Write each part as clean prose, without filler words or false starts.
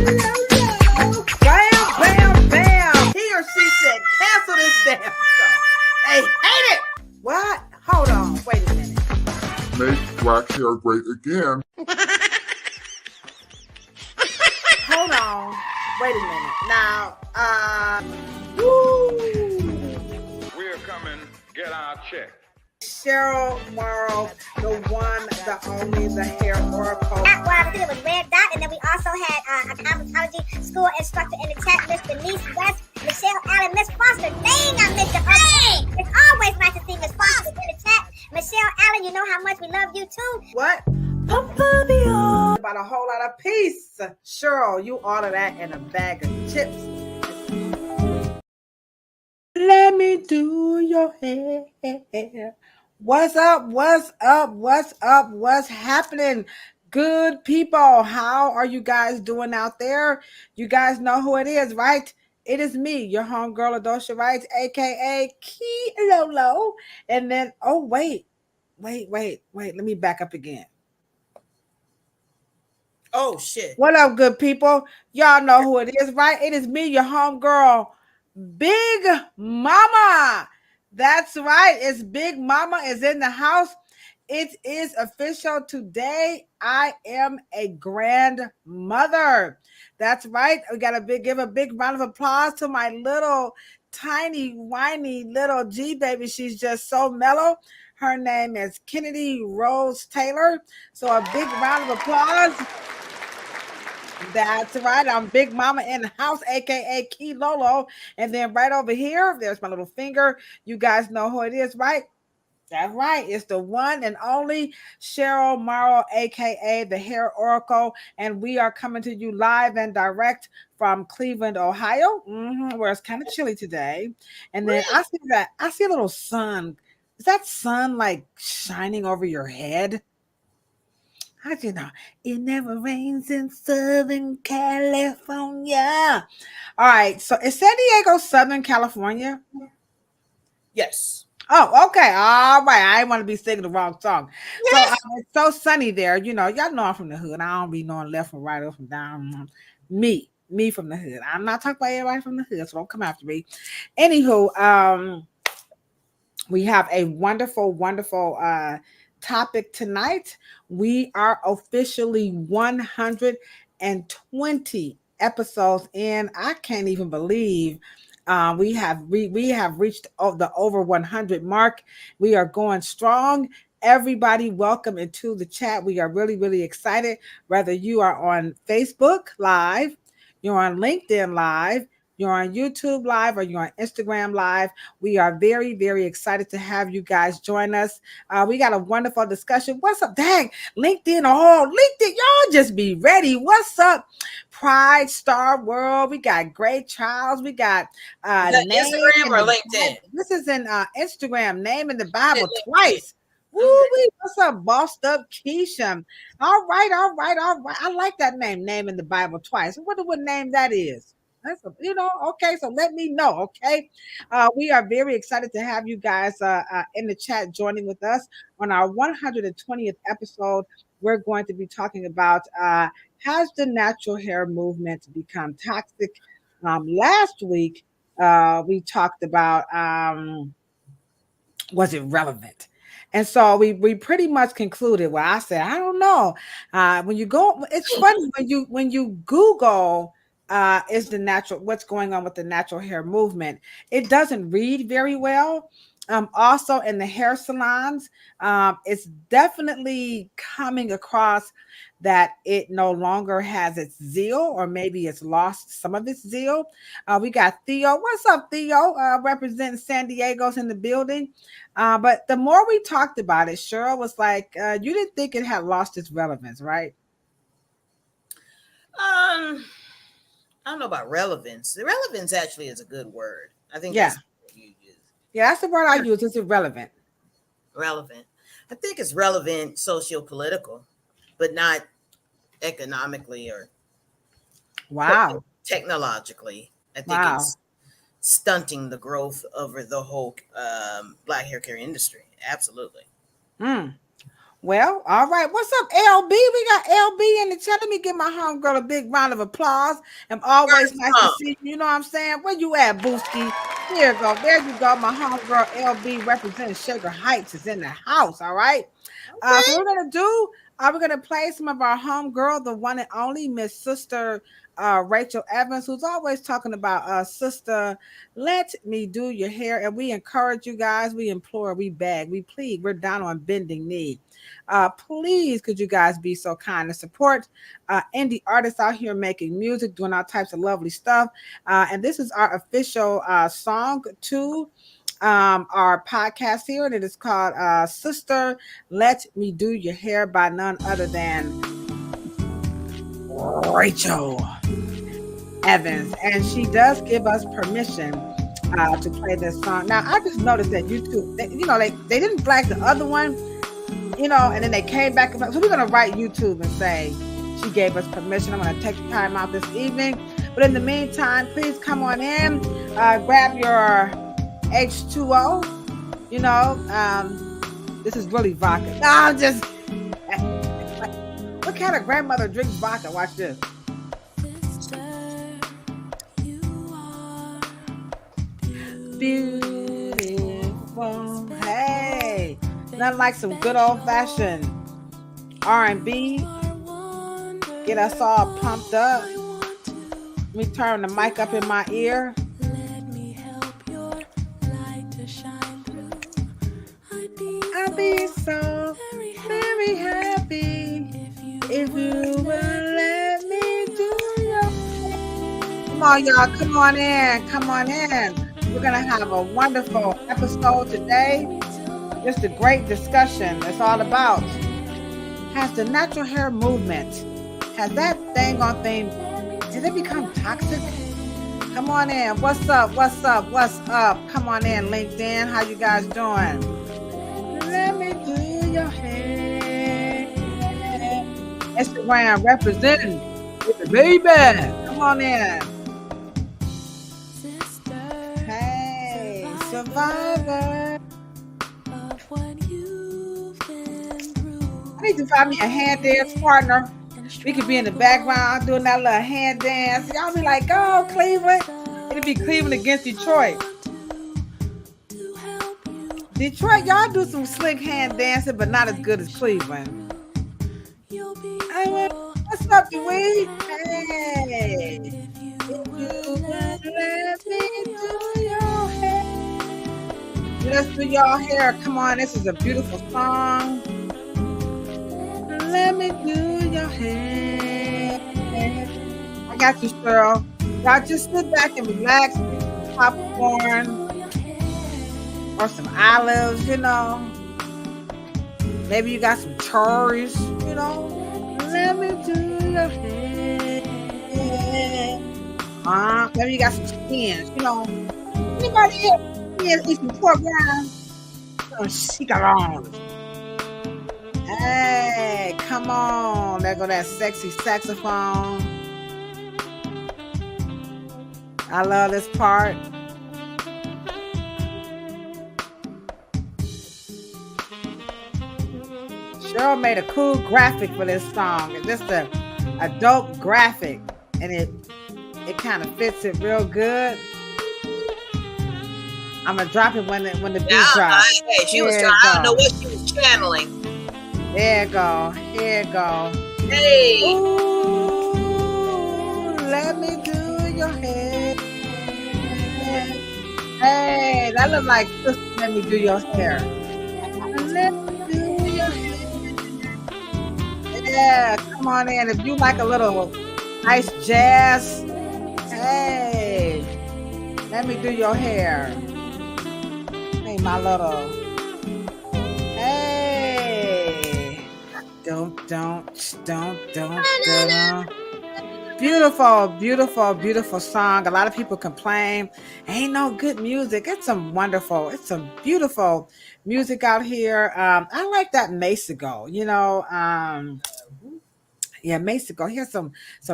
Bam, bam, bam. He or she said, cancel this damn show. They hate it. What? Hold on. Wait a minute. Make black hair great again. Hold on. Wait a minute. Now, woo. We're coming. Get our check. Cheryl, Morrow, the one, the only, the hair oracle. Well, I think it was Red Dot, and then we also had a cosmetology school instructor in the chat, Miss Denise West, Michelle Allen, Miss Foster. Dang, I missed your name. It's always nice to see Miss Foster in the chat. Michelle Allen, you know how much we love you too. What? About a whole lot of peace. Cheryl, you order that in a bag of chips. Let me do your hair. What's up? What's up? What's up? What's happening? Good people. How are you guys doing out there? You guys know who it is, right? It is me, your homegirl, Ladosha Wright, aka Key Lolo. And then, oh, wait. Let me back up again. Oh, shit. What up, good people? Y'all know who it is, right? It is me, your homegirl, Big Mama. That's right. It's Big Mama is in the house. It is official today. I am a grandmother. That's right. We got to give a big round of applause to my little tiny, whiny little G baby. She's just so mellow. Her name is Kennedy Rose Taylor. So a big round of applause. That's right. I'm Big Mama in the house, aka Key Lolo. And then right over here, there's my little finger. You guys know who it is, right? That's right. It's the one and only Cheryl Morrow, aka the Hair Oracle. And we are coming to you live and direct from Cleveland, Ohio, where it's kind of chilly today. And then I see a little sun. Is that sun like shining over your head? How'd you know? It never rains in Southern California. All right. So is San Diego Southern California? Yes. Oh, okay. All right. I didn't want to be singing the wrong song. Yes. So it's so sunny there. You know, y'all know I'm from the hood. I don't be knowing left from right, up from down. Me from the hood. I'm not talking about everybody from the hood, so don't come after me. Anywho, we have a wonderful topic tonight. We are officially 120 episodes in. I can't even believe we have reached the over 100 mark. We are going strong. Everybody, welcome into the chat. We are really excited. Whether you are on Facebook Live, you're on LinkedIn Live, you're on YouTube Live, or you're on Instagram Live, we are very excited to have you guys join us. We got a wonderful discussion. What's up? Dang, LinkedIn. Oh, LinkedIn. Y'all just be ready. What's up? Pride Star World. We got Great Charles. We got Instagram or LinkedIn. This is in Instagram. Name in the Bible twice. Woo-wee. What's up, bossed up Keisha? All right. I like that name. Name in the Bible twice. I wonder what name that is. That's okay. So let me know. Okay. We are very excited to have you guys in the chat joining with us on our 120th episode. We're going to be talking about has the natural hair movement become toxic? Last week, we talked about was it relevant? And so we pretty much concluded. Well, I said, I don't know. When you go, it's funny when you Google is the natural, what's going on with the natural hair movement. It doesn't read very well. Also in the hair salons, it's definitely coming across that it no longer has its zeal, or maybe it's lost some of its zeal. We got Theo. What's up, Theo? Representing San Diego's in the building. But the more we talked about it, Cheryl was like, you didn't think it had lost its relevance, right? I don't know about relevance. The relevance actually is a good word. I think that's what you use. Yeah, that's the word I use. It's irrelevant. Relevant. I think it's relevant socio-political, but not economically or technologically. I think it's stunting the growth over the whole black hair care industry. Absolutely. Well, all right. What's up, LB? We got LB in the chat. Let me give my homegirl a big round of applause. I'm always nice to see you. You know what I'm saying? Where you at, Booski? Here you go. There you go. My homegirl LB representing Shaker Heights is in the house. All right. So what we're gonna do? We're gonna play some of our homegirl, the one and only Miss Sister Rachel Evans, who's always talking about sister. Let me do your hair, and we encourage you guys. We implore, we beg, we plead. We're down on bending knee. Please, could you guys be so kind to support indie artists out here making music, doing all types of lovely stuff. And this is our official song to our podcast here, and it is called Sister Let Me Do Your Hair by none other than Rachel Evans. And she does give us permission to play this song. Now, I just noticed that YouTube, they didn't flag the other one, and then they came back. So we're going to write YouTube and say she gave us permission. I'm going to take the time out this evening. But in the meantime, please come on in, grab your H2O. This is really vodka. No, I'm just. What kind of grandmother drinks vodka? Watch this. Beautiful. Hey, nothing like some good old-fashioned R&B. Get us all pumped up. Let me turn the mic up in my ear. I'd be so very happy if you would let me do your thing. Come on, y'all. Come on in. Come on in. We're going to have a wonderful episode today. Just a great discussion. It's all about, has the natural hair movement, has that thing on thing, did it become toxic? Come on in. What's up? What's up? What's up? Come on in, LinkedIn. How you guys doing? Let me do your hair. Instagram representing with the baby. Come on in. Hey, survivor. I need to find me a hand dance partner. We could be in the background doing that little hand dance. Y'all be like, go Cleveland. It'll be Cleveland against Detroit. Detroit, y'all do some slick hand dancing, but not as good as Cleveland. What's up, Dewey? Hey. If you would let me do your hair. Let's do your hair. Come on, this is a beautiful song. Let me do your hair. I got you, Cheryl. Y'all just sit back and relax. Some popcorn. Or some olives, Maybe you got some cherries, Let me do your hair. Maybe you got some skins, Anybody here eat some pork rinds? She got on. Hey, come on. There go that sexy saxophone. I love this part. Cheryl made a cool graphic for this song. It's just a dope graphic, and it kind of fits it real good. I'm gonna drop it when the beat drops. Hey, she was trying. I don't know what she was channeling. There you go. Here you go. Hey. Ooh, let me do your hair. Hey, that look like Sister Let Me Do Your Hair. Let me do your hair. Yeah, come on in. If you like a little nice jazz, hey, let me do your hair. Hey, my little, hey, don't. Beautiful, beautiful, beautiful song. A lot of people complain, ain't no good music. It's some beautiful music out here. I like that Masigo, Masigo. Here's some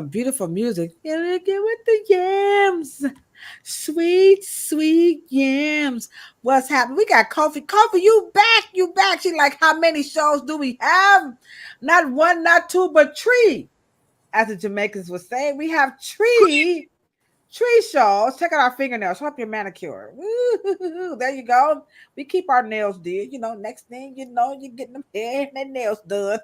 beautiful music. Get with the yams. Sweet yams. What's happening? We got Kofi. Kofi, you back. You back. She like, how many shows do we have? Not one, not two, but three. As the Jamaicans would say, we have tree shows. Check out our fingernails. Show up your manicure. Woo-hoo-hoo-hoo. There you go. We keep our nails did. You know, next thing you know, you're getting them hair and nails done.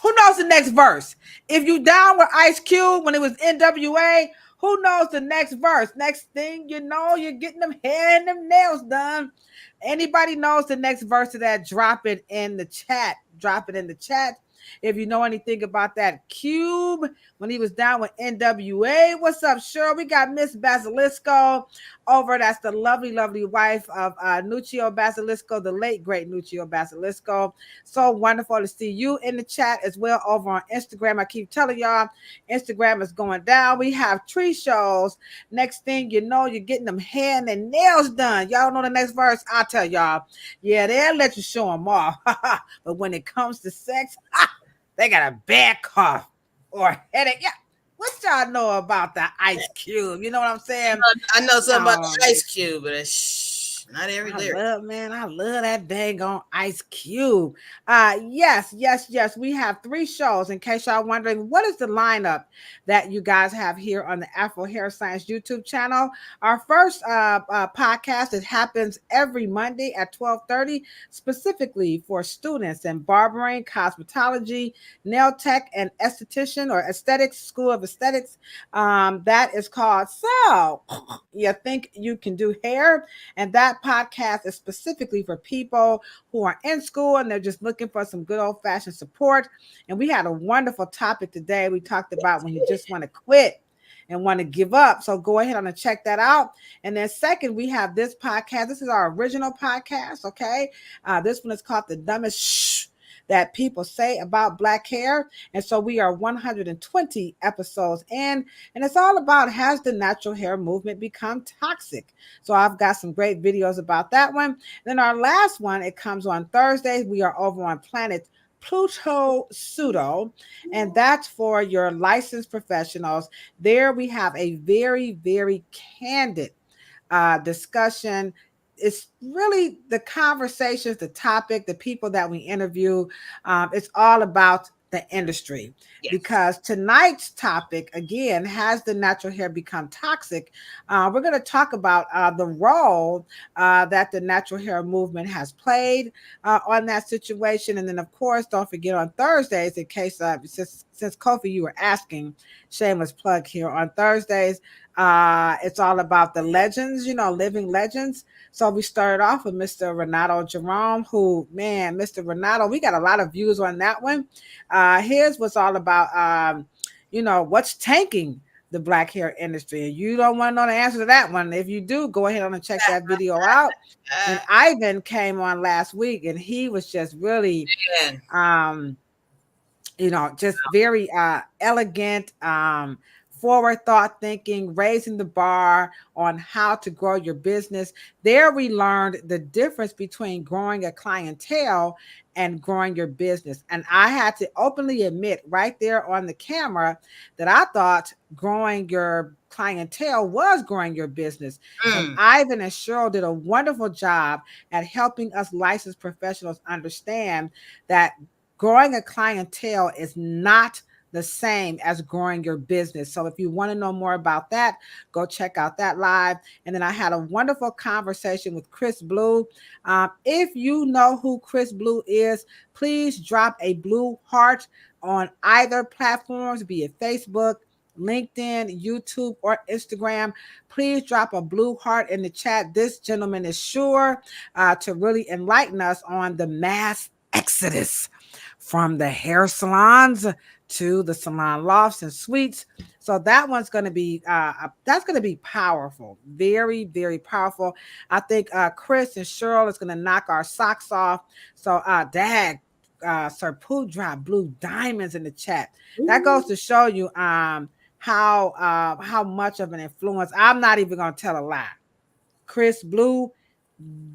Who knows the next verse? If you down with Ice Cube when it was NWA, who knows the next verse? Next thing you know, you're getting them hair and them nails done. Anybody knows the next verse of that? Drop it in the chat. Drop it in the chat. If you know anything about that Cube when he was down with NWA. What's up, Cheryl? We got Miss Basilisco over. That's the lovely, lovely wife of Nuccio Basilisco, the late, great Nuccio Basilisco. So wonderful to see you in the chat as well over on Instagram. I keep telling y'all, Instagram is going down. We have tree shows. Next thing you know, you're getting them hair and their nails done. Y'all know the next verse? I'll tell y'all. Yeah, they'll let you show them off. But when it comes to sex, they got a bad cough or a headache. Yeah. What y'all know about the Ice Cube? You know what I'm saying? I know something about the Ice Cube, but not every lyric. I love that dang on Ice Cube. Yes. We have three shows. In case y'all wondering, what is the lineup that you guys have here on the Afro Hair Science YouTube channel? Our first podcast, it happens every Monday at 12:30, specifically for students in barbering, cosmetology, nail tech, and esthetician or aesthetics, School of Aesthetics. That is called So You Think You Can Do Hair, and that podcast is specifically for people who are in school and they're just looking for some good old-fashioned support. And we had a wonderful topic today. We talked about when you just want to quit and want to give up. So go ahead and check that out. And then second, we have this podcast. This is our original podcast, okay? This one is called The Dumbest Shh That People Say About Black Hair. And so we are 120 episodes in, and it's all about, has the natural hair movement become toxic? So I've got some great videos about that one. Then our last one, it comes on Thursdays. We are over on Planet Pluto Pseudo, and that's for your licensed professionals. There we have a very, very candid discussion. It's really the conversations, the topic, the people that we interview. It's all about the industry. Yes. Because tonight's topic, again, has the natural hair become toxic? We're going to talk about the role that the natural hair movement has played on that situation. And then, of course, don't forget on Thursdays, in case, since Kofi, you were asking, shameless plug here, on Thursdays, it's all about the legends, living legends. So we started off with Mr. Renato Jerome, who, man, Mr. Renato, we got a lot of views on that one. His was all about, what's tanking the black hair industry. And you don't want to know the answer to that one. If you do, go ahead and check that video out. And Ivan came on last week, and he was just really, just very elegant, forward thought thinking, raising the bar on how to grow your business. There we learned the difference between growing a clientele and growing your business. And I had to openly admit right there on the camera that I thought growing your clientele was growing your business. And Ivan and Cheryl did a wonderful job at helping us licensed professionals understand that growing a clientele is not the same as growing your business. So if you want to know more about that, go check out that live. And then I had a wonderful conversation with Chris Blue. If you know who Chris Blue is, please drop a blue heart on either platforms, be it Facebook, LinkedIn, YouTube, or Instagram. Please drop a blue heart in the chat. This gentleman is sure to really enlighten us on the mass exodus from the hair salons to the salon lofts and suites. So that one's going to be that's going to be powerful, very, very powerful. I think Chris and Cheryl is going to knock our socks off. So Sir Pooh dropped blue diamonds in the chat. Ooh. That goes to show you how much of an influence. I'm not even going to tell a lie. Chris Blue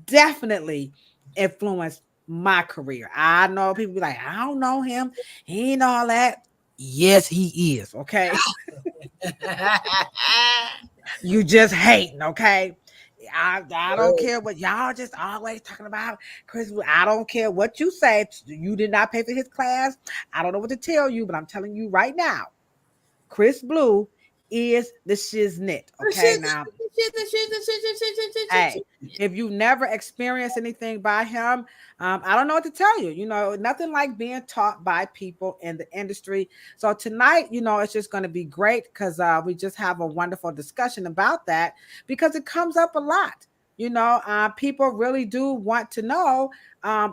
definitely influenced my career. I know people be like, I don't know him. He ain't all that. Yes, he is. Okay. You just hating, okay? I don't care what y'all just always talking about. Chris, I don't care what you say. You did not pay for his class. I don't know what to tell you, but I'm telling you right now, Chris Blue is the shiznit. Okay, now, hey, if you never experienced anything by him, I don't know what to tell you. You know, nothing like being taught by people in the industry. So tonight, you know, it's just going to be great because we just have a wonderful discussion about that because it comes up a lot. You know, people really do want to know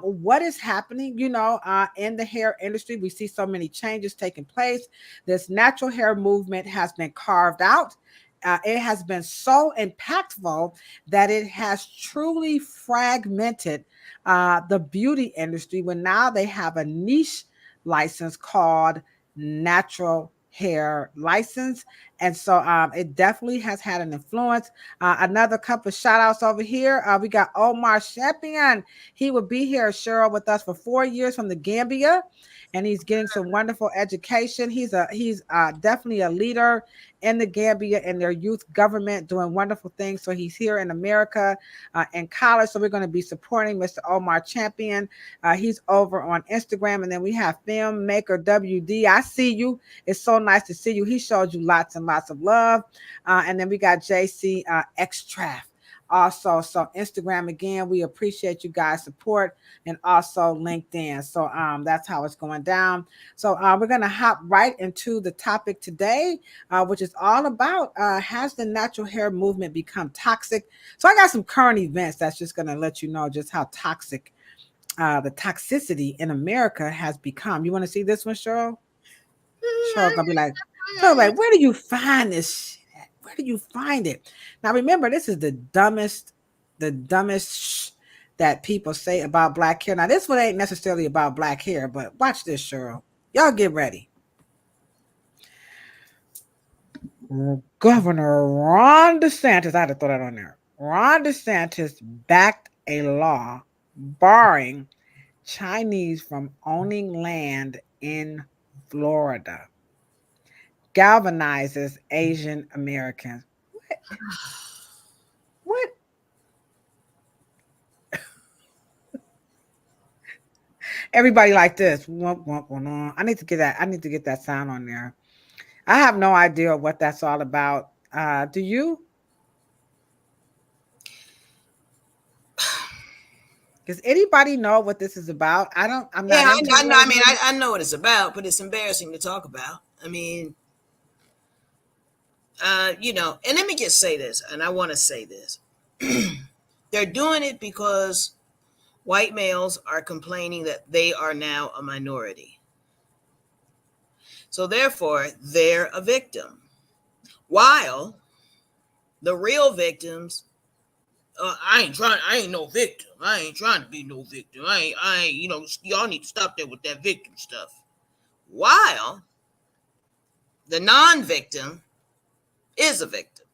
what is happening, you know, in the hair industry. We see so many changes taking place. This natural hair movement has been carved out. It has been so impactful that it has truly fragmented the beauty industry when now they have a niche license called natural hair license. And so it definitely has had an influence. Another couple of shout outs over here. We got Omar Champion. He will be here, Cheryl, with us for 4 years from the Gambia, and he's getting some wonderful education. He's definitely a leader in the Gambia and their youth government doing wonderful things. So he's here in America in college. So we're going to be supporting Mr. Omar Champion. He's over on Instagram. And then we have Filmmaker WD. I see you. It's so nice to see you. He showed you lots and lots of love. And then we got JC Xtraff. Also, so Instagram again, we appreciate you guys' support, and also LinkedIn. So that's how it's going down. So we're going to hop right into the topic today, which is all about has the natural hair movement become toxic? So I got some current events that's just going to let you know just how toxic the toxicity in America has become. You want to see this one, Cheryl? Cheryl gonna be like, where do you find this shit at? Where do you find it? Now remember, this is the dumbest that people say about black hair. Now this one ain't necessarily about black hair, but watch this, Cheryl. Y'all get ready. Governor Ron DeSantis, I had to throw that on there. Ron DeSantis backed a law barring Chinese from owning land in Florida. Galvanizes Asian Americans. What? Everybody like this. I need to get that. I need to get that sound on there. I have no idea what that's all about. Do you? Does anybody know what this is about? I don't. I'm not. Yeah, I know. I mean, I know what it's about, but it's embarrassing to talk about. I mean, you know, and let me just say this, and I want to say this. They're doing it because white males are complaining that they are now a minority. So therefore, they're a victim. While the real victims, I ain't no victim. I ain't trying to be no victim. I ain't, you know, y'all need to stop that with that victim stuff. While the non-victim is a victim,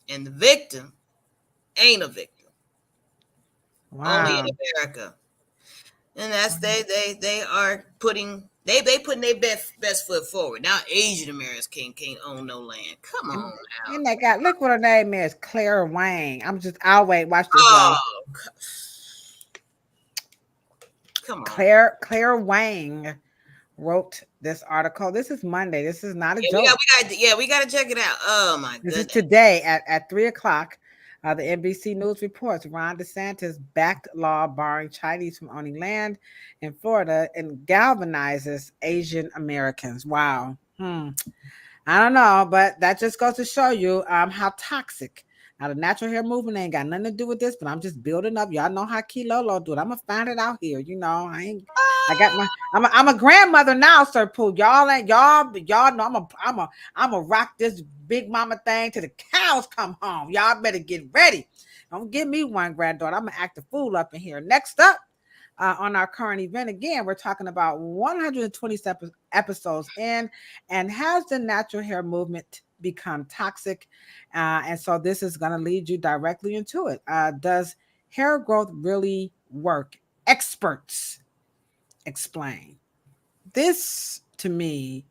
and the victim ain't a victim. Wow. Only in America. And that's they are putting they putting their best foot forward. Now Asian Americans can't own no land. Come on now. And they got, look what her name is, Claire Wang. I'll wait. Watch this, Oh, y'all. come on. Claire Wang wrote this article. This is Monday. This is not a joke. We got to check it out. Oh my goodness. This is today at 3:00. The NBC News reports Ron DeSantis backed law barring Chinese from owning land in Florida and galvanizes Asian Americans. Wow. I don't know, but that just goes to show you how toxic. Now the natural hair movement ain't got nothing to do with this, but I'm just building up. Y'all know how Kilolo do it. I'm gonna find it out here. You know, I'm a grandmother now, Sir Pooh. Y'all know I'm a rock this big mama thing till the cows come home. Y'all better get ready. Don't give me one granddaughter. I'm gonna act a fool up in here. Next up on our current event, again, we're talking about 127 episodes in, and has the natural hair movement become toxic? And so this is going to lead you directly into it. Does hair growth really work? Experts explain. This to me.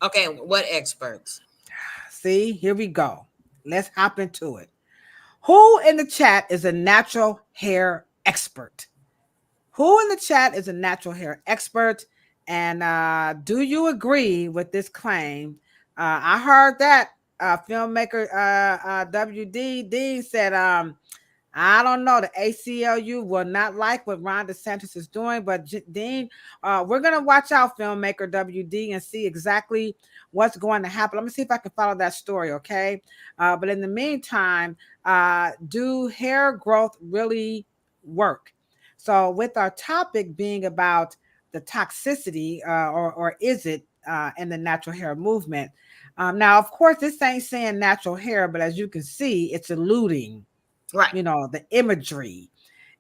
Okay, what experts? See, here we go. Let's hop into it. Who in the chat is a natural hair expert? Who in the chat is a natural hair expert? And do you agree with this claim? I heard that filmmaker WD Dean said, I don't know. The ACLU will not like what Ron DeSantis is doing, but Dean, we're going to watch out, filmmaker WD, and see exactly what's going to happen. Let me see if I can follow that story, okay? But in the meantime, do hair growth really work? So with our topic being about the toxicity, or is it in the natural hair movement? Now, of course, this ain't saying natural hair, but as you can see, it's alluding. Right. You know, the imagery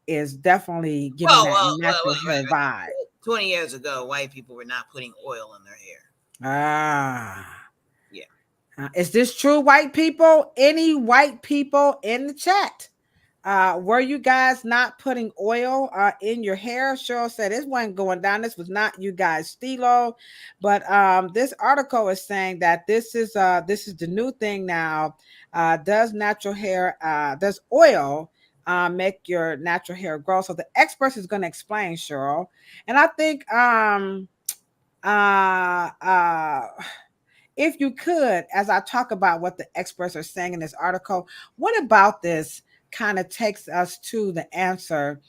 is definitely giving that natural hair vibe. 20 years ago, white people were not putting oil in their hair. Yeah. Is this true, white people? Any white people in the chat? Were you guys not putting oil in your hair? Cheryl said this wasn't going down. This was not you guys, Stilo. But this article is saying that this is the new thing now. Does oil make your natural hair grow? So the expert is going to explain, Cheryl. And I think if you could, as I talk about what the experts are saying in this article, what about this kind of takes us to the answer?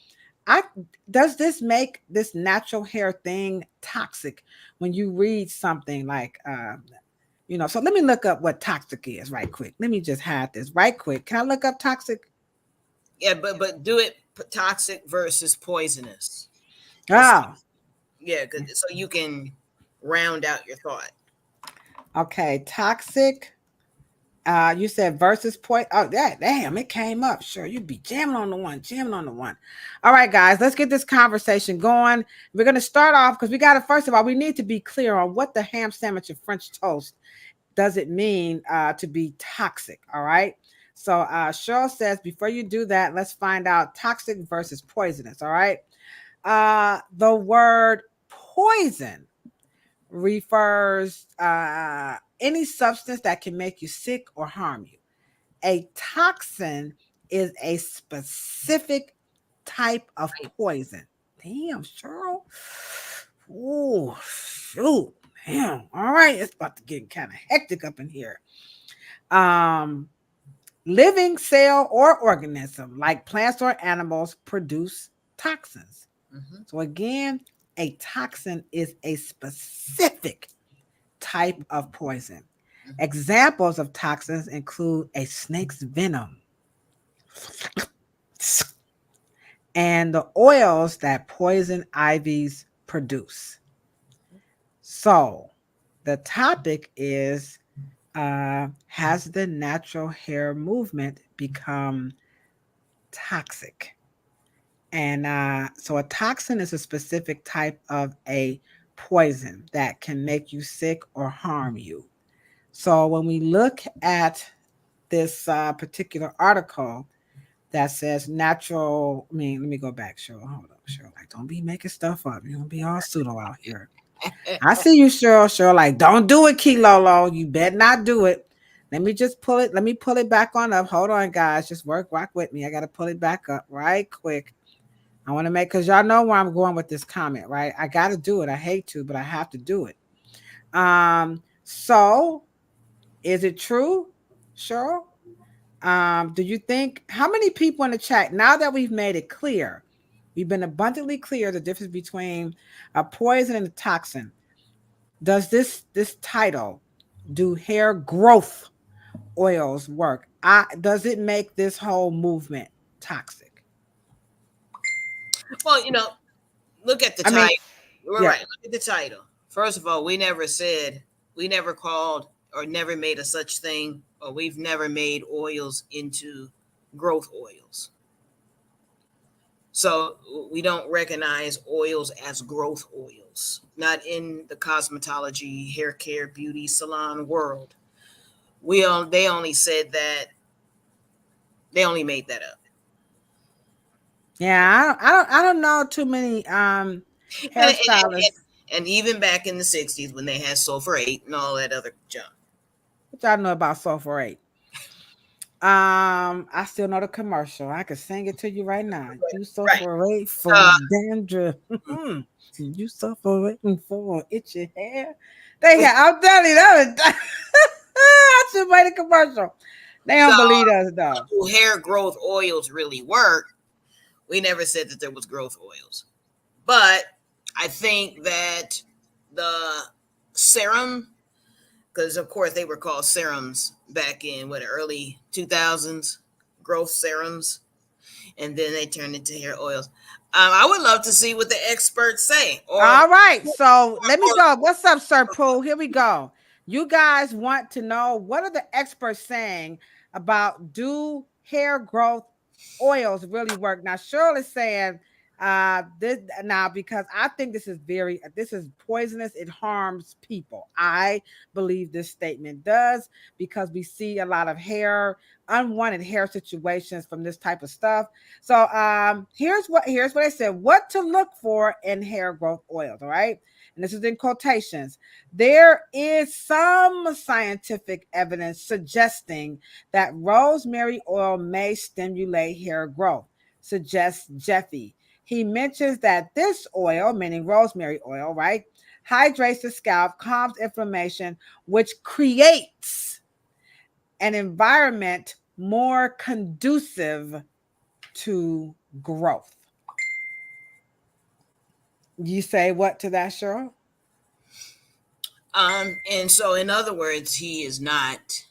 Does this make this natural hair thing toxic when you read something like, so let me look up what toxic is right quick. Let me just hide this right quick. Can I look up toxic? Yeah, but do it toxic versus poisonous. Oh. Yeah, so you can round out your thought. Okay, toxic. You said versus point. Oh, damn, it came up. Sure, you'd be jamming on the one. All right, guys, let's get this conversation going. We're going to start off because first of all, we need to be clear on what the ham sandwich and French toast does it mean to be toxic. All right. So Cheryl says, before you do that, let's find out toxic versus poisonous. All right. The word poison refers any substance that can make you sick or harm you. A toxin is a specific type of poison. Damn, Cheryl. Oh, shoot. Damn. All right. It's about to get kind of hectic up in here. Living cell or organism like plants or animals produce toxins. Mm-hmm. So again, a toxin is a specific type of poison. Mm-hmm. Examples of toxins include a snake's venom and the oils that poison ivies produce. So the topic is, has the natural hair movement become toxic? And so a toxin is a specific type of a poison that can make you sick or harm you. So when we look at this particular article that says let me go back, Cheryl. Hold on, Cheryl. Like, don't be making stuff up. You're going to be all pseudo out here. I see you, Cheryl. Cheryl, like, don't do it, Kilolo. You better not do it. Let me just pull it. Let me pull it back on up. Hold on, guys. Just rock with me. I got to pull it back up right quick. I want to because y'all know where I'm going with this comment, right? I got to do it. I hate to, but I have to do it. So is it true, Cheryl? Do you think, how many people in the chat, now that we've made it clear, we've been abundantly clear the difference between a poison and a toxin, does this title, do hair growth oils work? Does it make this whole movement toxic? Well, look at the title. Right. Look at the title. First of all, we never called or never made a such thing, or we've never made oils into growth oils. So we don't recognize oils as growth oils, not in the cosmetology, hair care, beauty salon world. They only said that, they only made that up. Yeah, I don't know too many hairstylists. And even back in the 60s when they had sulfur 8 and all that other junk. What y'all know about sulfurate? I still know the commercial. I could sing it to you right now. You Right. sulfurate for dandruff. You sulfurate for itchy hair. They got. I'm telling you, that should make a commercial. They So don't believe us though. do hair growth oils really work? We never said that there was growth oils. But I think that the serum, because of course they were called serums back in what, early 2000s, growth serums, and then they turned into hair oils. I would love to see what the experts say. All right, so let me go. What's up, Sir Pooh? Here we go. You guys want to know what are the experts saying about do hair growth oils really work? Now, Cheryl is saying this now because I think this is poisonous. It harms people. I believe this statement does because we see a lot of unwanted hair situations from this type of stuff. So here's what I said: what to look for in hair growth oils. All right, and this is in quotations. There is some scientific evidence suggesting that rosemary oil may stimulate hair growth, suggests Jeffy. He mentions that this oil, meaning rosemary oil, right, hydrates the scalp, calms inflammation, which creates an environment more conducive to growth. You say what to that, Cheryl? And so in other words, he is not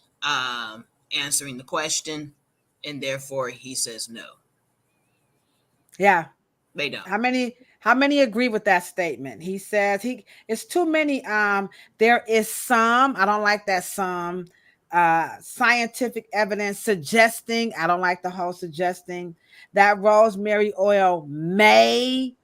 answering the question, and therefore he says no. Yeah. They don't. How many agree with that statement? He says it's too many. There is some, I don't like that some scientific evidence suggesting, I don't like the whole suggesting that rosemary oil may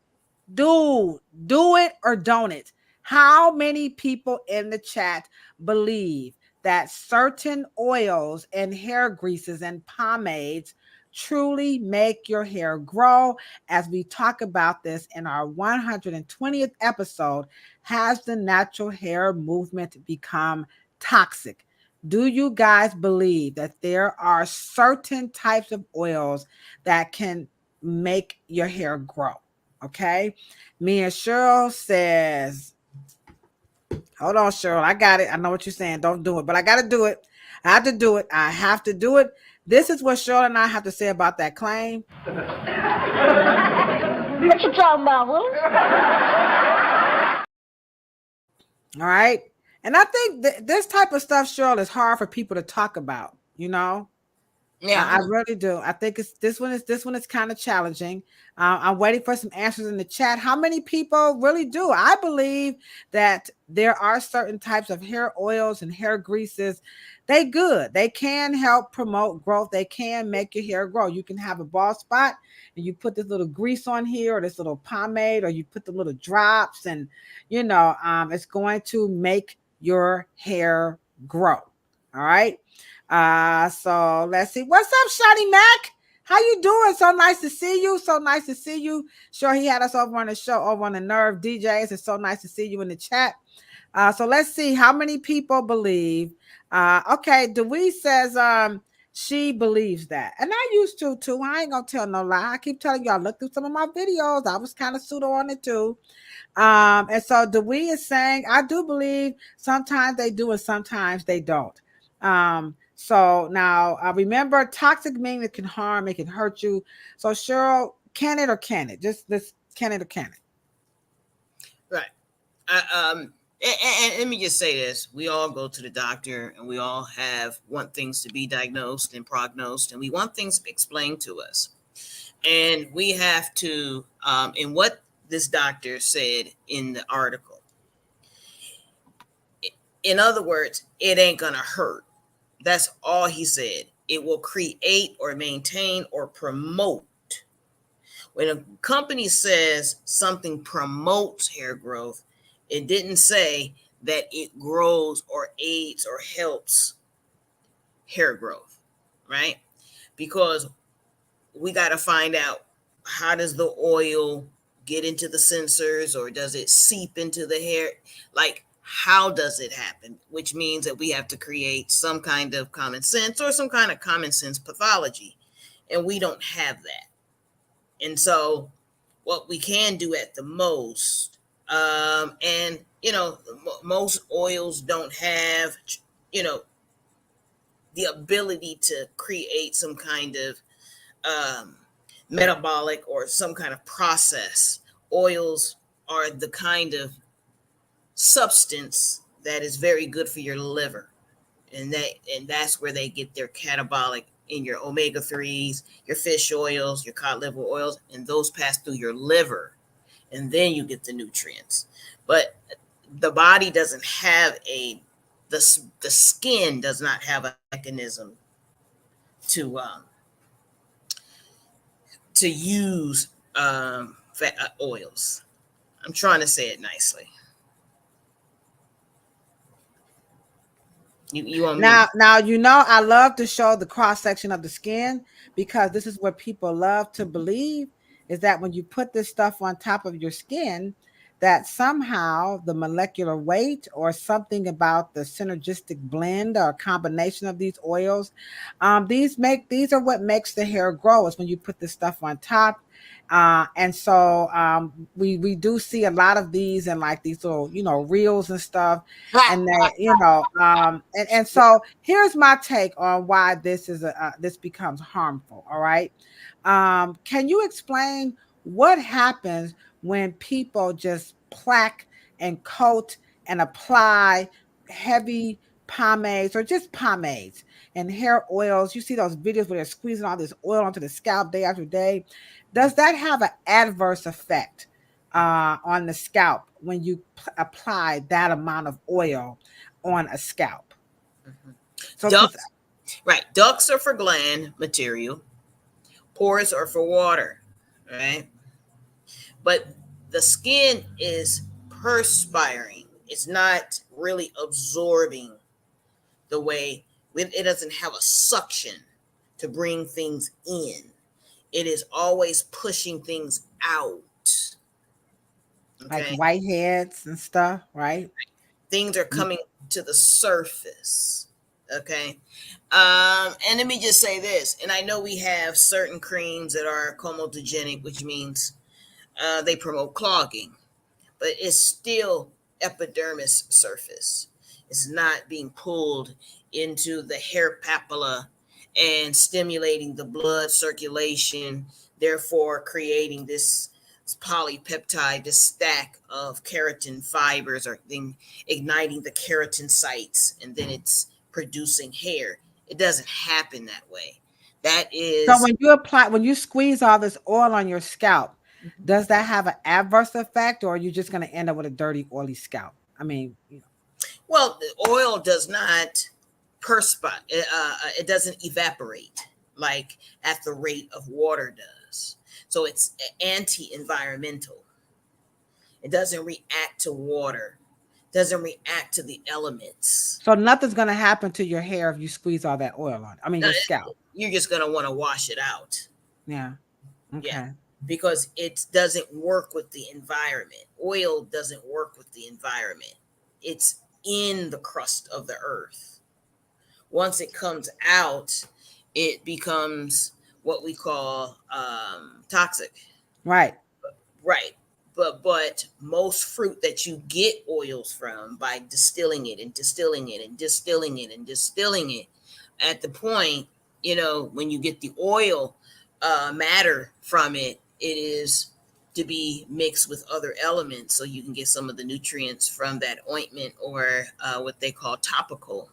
do it or don't it. How many people in the chat believe that certain oils and hair greases and pomades truly make your hair grow? As we talk about this in our 120th episode, has the natural hair movement become toxic? Do you guys believe that there are certain types of oils that can make your hair grow? Okay. Me and Cheryl says, hold on, Cheryl. I got it. I know what you're saying. Don't do it, but I got to do it. I have to do it. I have to do it. This is what Cheryl and I have to say about that claim. What you talking about, Will? All right. And I think this type of stuff, Cheryl, is hard for people to talk about, you know? Yeah, I really do. I think this one is kind of challenging. I'm waiting for some answers in the chat. How many people really do? I believe that there are certain types of hair oils and hair greases. They good. They can help promote growth. They can make your hair grow. You can have a bald spot and you put this little grease on here or this little pomade or you put the little drops and it's going to make your hair grow. All right. So let's see. What's up, Shiny Mac? How you doing? So nice to see you. So nice to see you. Sure, he had us over on the show, over on the Nerve DJs. It's so nice to see you in the chat. So let's see how many people believe. Okay, Dewey says she believes that. And I used to too. I ain't gonna tell no lie. I keep telling y'all, look through some of my videos. I was kind of pseudo on it too. And so Dewey is saying, I do believe sometimes they do and sometimes they don't. So now remember, toxic means it can harm, it can hurt you. So Cheryl, can it or can it? Just this, can it or can it? right. And let me just say this: we all go to the doctor, and we all want things to be diagnosed and prognosed, and we want things explained to us. And we have to, in what this doctor said in the article. In other words, it ain't gonna hurt. That's all he said. It will create or maintain or promote. When a company says something promotes hair growth, it didn't say that it grows or aids or helps hair growth, right? Because we got to find out, how does the oil get into the sensors, or does it seep into the hair? Like, how does it happen? Which means that we have to create some kind of common sense or some kind of common sense pathology. And we don't have that. And so what we can do at the most, and most oils don't have, the ability to create some kind of metabolic or some kind of process. Oils are the kind of substance that is very good for your liver, and that's where they get their catabolic in your omega-3s, your fish oils, your cod liver oils, and those pass through your liver, and then you get the nutrients. But the body doesn't have the skin does not have a mechanism to use fat oils. I'm trying to say it nicely. You want now I love to show the cross section of the skin, because this is what people love to believe, is that when you put this stuff on top of your skin, that somehow the molecular weight or something about the synergistic blend or combination of these oils, these are what makes the hair grow, is when you put this stuff on top. And so we do see a lot of these in like these little, reels and stuff. And that, and so here's my take on why this is this becomes harmful. All right. Can you explain what happens when people just plaque and coat and apply heavy pomades or just pomades and hair oils? You see those videos where they're squeezing all this oil onto the scalp day after day. Does that have an adverse effect on the scalp when you apply that amount of oil on a scalp? Mm-hmm. So ducts are for gland material, pores are for water, right? But the skin is perspiring. It's not really absorbing the way, it doesn't have a suction to bring things in. It is always pushing things out. Okay? Like whiteheads and stuff, right? Things are coming to the surface. Okay. And let me just say this, and I know we have certain creams that are comedogenic, which means they promote clogging, but it's still epidermis surface. It's not being pulled into the hair papilla and stimulating the blood circulation, therefore creating this polypeptide, this stack of keratin fibers, or then igniting the keratin sites, and then it's producing hair. It doesn't happen that way. That is, so when you squeeze all this oil on your scalp, does that have an adverse effect, or are you just going to end up with a dirty, oily scalp? I mean, well, the oil does not perspire. It doesn't evaporate like at the rate of water does. So it's anti-environmental. It doesn't react to water. Doesn't react to the elements. So nothing's going to happen to your hair if you squeeze all that oil on. I mean, your scalp. You're just going to want to wash it out. Yeah. Okay. Yeah. Because it doesn't work with the environment. Oil doesn't work with the environment. It's in the crust of the earth. Once it comes out, it becomes what we call toxic. Right. Right. But most fruit that you get oils from, by distilling it and distilling it and distilling it and distilling it, at the point, when you get the oil matter from it, it is to be mixed with other elements so you can get some of the nutrients from that ointment, or what they call topical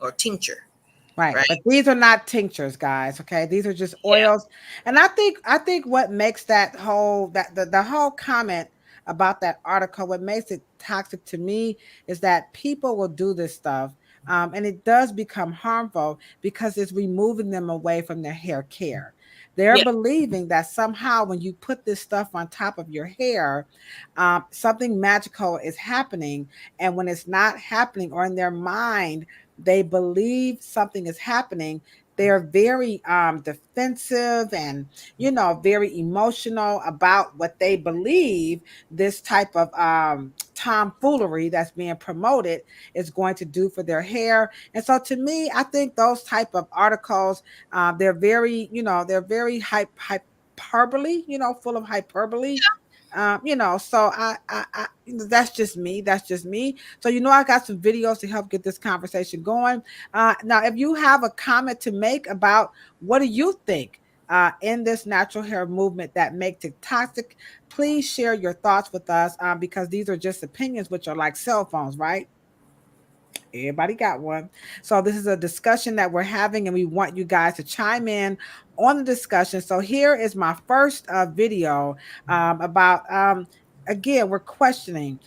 or tincture. Right. But these are not tinctures, guys. Okay. These are just oils. Yeah. And I think what makes that whole, the whole comment about that article, what makes it toxic to me is that people will do this stuff. And it does become harmful because it's removing them away from their hair care. They're believing that somehow when you put this stuff on top of your hair, something magical is happening. And when it's not happening, or in their mind, they believe something is happening, they're very defensive and, you know, very emotional about what they believe this type of tomfoolery that's being promoted is going to do for their hair. And so to me, I think those type of articles, they're very, you know, they're very hyperbole, you know, full of hyperbole. You know, so that's just me. That's just me. So, you know, I got some videos to help get this conversation going. Now, if you have a comment to make about what do you think in this natural hair movement that makes it toxic, please share your thoughts with us because these are just opinions, which are like cell phones, right? Everybody got one. So this is a discussion that we're having, and we want you guys to chime in on the discussion. So here is my first video about again, we're questioning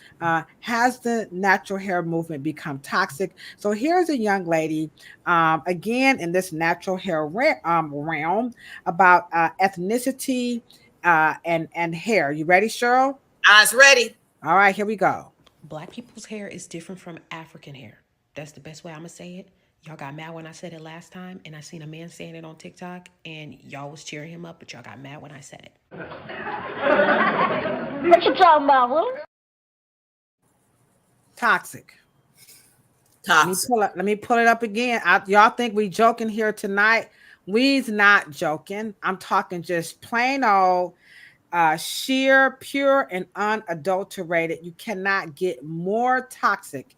has the natural hair movement become toxic? So here's a young lady again in this natural hair realm about ethnicity and hair. You ready, Cheryl? Eyes ready. All right, here we go. Black people's hair is different from African hair. That's the best way I'm gonna say it. Y'all got mad when I said it last time, and I seen a man saying it on TikTok, and y'all was cheering him up, but y'all got mad when I said it. What you talking about, Will? Toxic. Toxic. Let me pull it up again. Y'all think we joking here tonight? We's not joking. I'm talking just plain old sheer, pure, and unadulterated. You cannot get more toxic.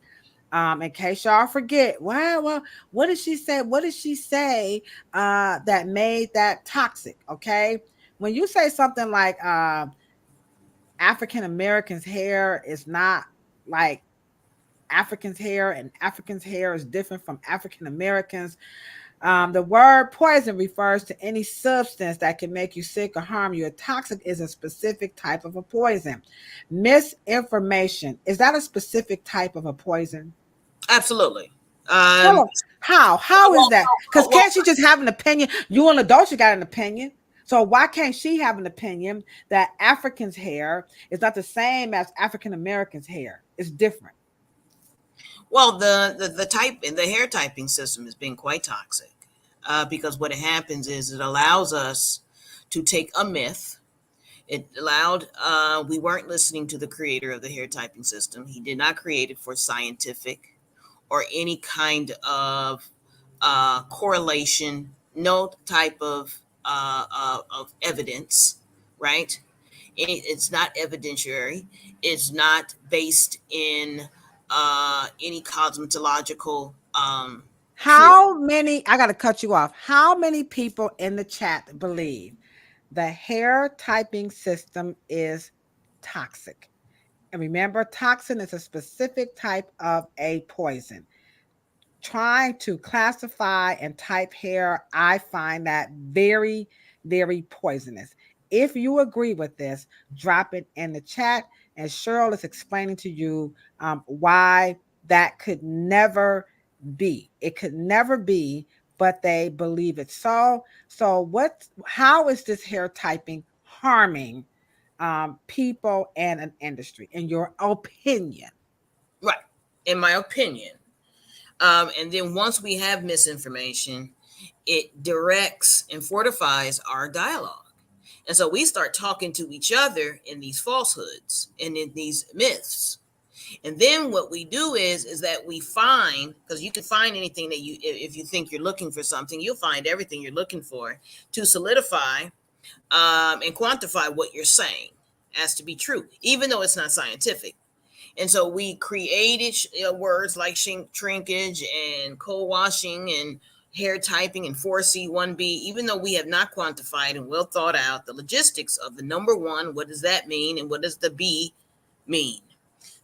In case y'all forget, well, what did she say? What did she say that made that toxic? Okay, when you say something like African Americans' hair is not like Africans' hair, and Africans' hair is different from African Americans. The word poison refers to any substance that can make you sick or harm you. A toxic is a specific type of a poison. Misinformation, is that a specific type of a poison? Absolutely. Tell us how is that? Because can't she just have an opinion? You and Ladosha got an opinion. So why can't she have an opinion that Africans' hair is not the same as African Americans' hair? It's different. Well, the hair typing system has been quite toxic because what happens is it allows us to take a myth. It allowed we weren't listening to the creator of the hair typing system. He did not create it for scientific or any kind of correlation, no type of evidence, right? It's not evidentiary. It's not based in any cosmetological. How many? I got to cut you off. How many people in the chat believe the hair typing system is toxic? And remember, toxin is a specific type of a poison. Trying to classify and type hair, I find that very, very poisonous. If you agree with this, drop it in the chat. And Cheryl is explaining to you why that could never be. It could never be, but they believe it. So how is this hair typing harming people and an industry, in your opinion? Right. In my opinion. And then once we have misinformation, it directs and fortifies our dialogue. And so we start talking to each other in these falsehoods and in these myths. And then what we do is that we find, because you can find anything that if you think you're looking for something, you'll find everything you're looking for to solidify and quantify what you're saying as to be true, even though it's not scientific. And so we created words like shrinkage and co-washing and hair typing and 4C, 1B, even though we have not quantified and well thought out the logistics of the number one, what does that mean? And what does the B mean?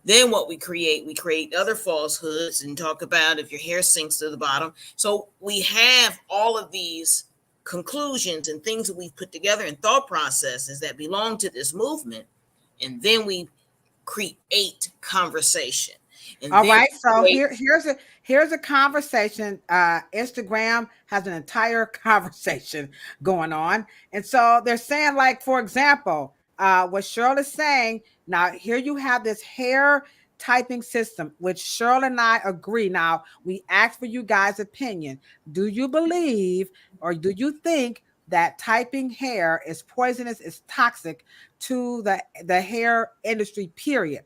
Then what we create other falsehoods and talk about if your hair sinks to the bottom. So we have all of these conclusions and things that we've put together and thought processes that belong to this movement. And then we create conversation. And all right, so here's a conversation. Instagram has an entire conversation going on, and so they're saying, like, for example, what Cheryl is saying. Now, here you have this hair typing system, which Cheryl and I agree. Now, we ask for you guys' opinion. Do you believe or do you think that typing hair is poisonous, is toxic to the hair industry, period?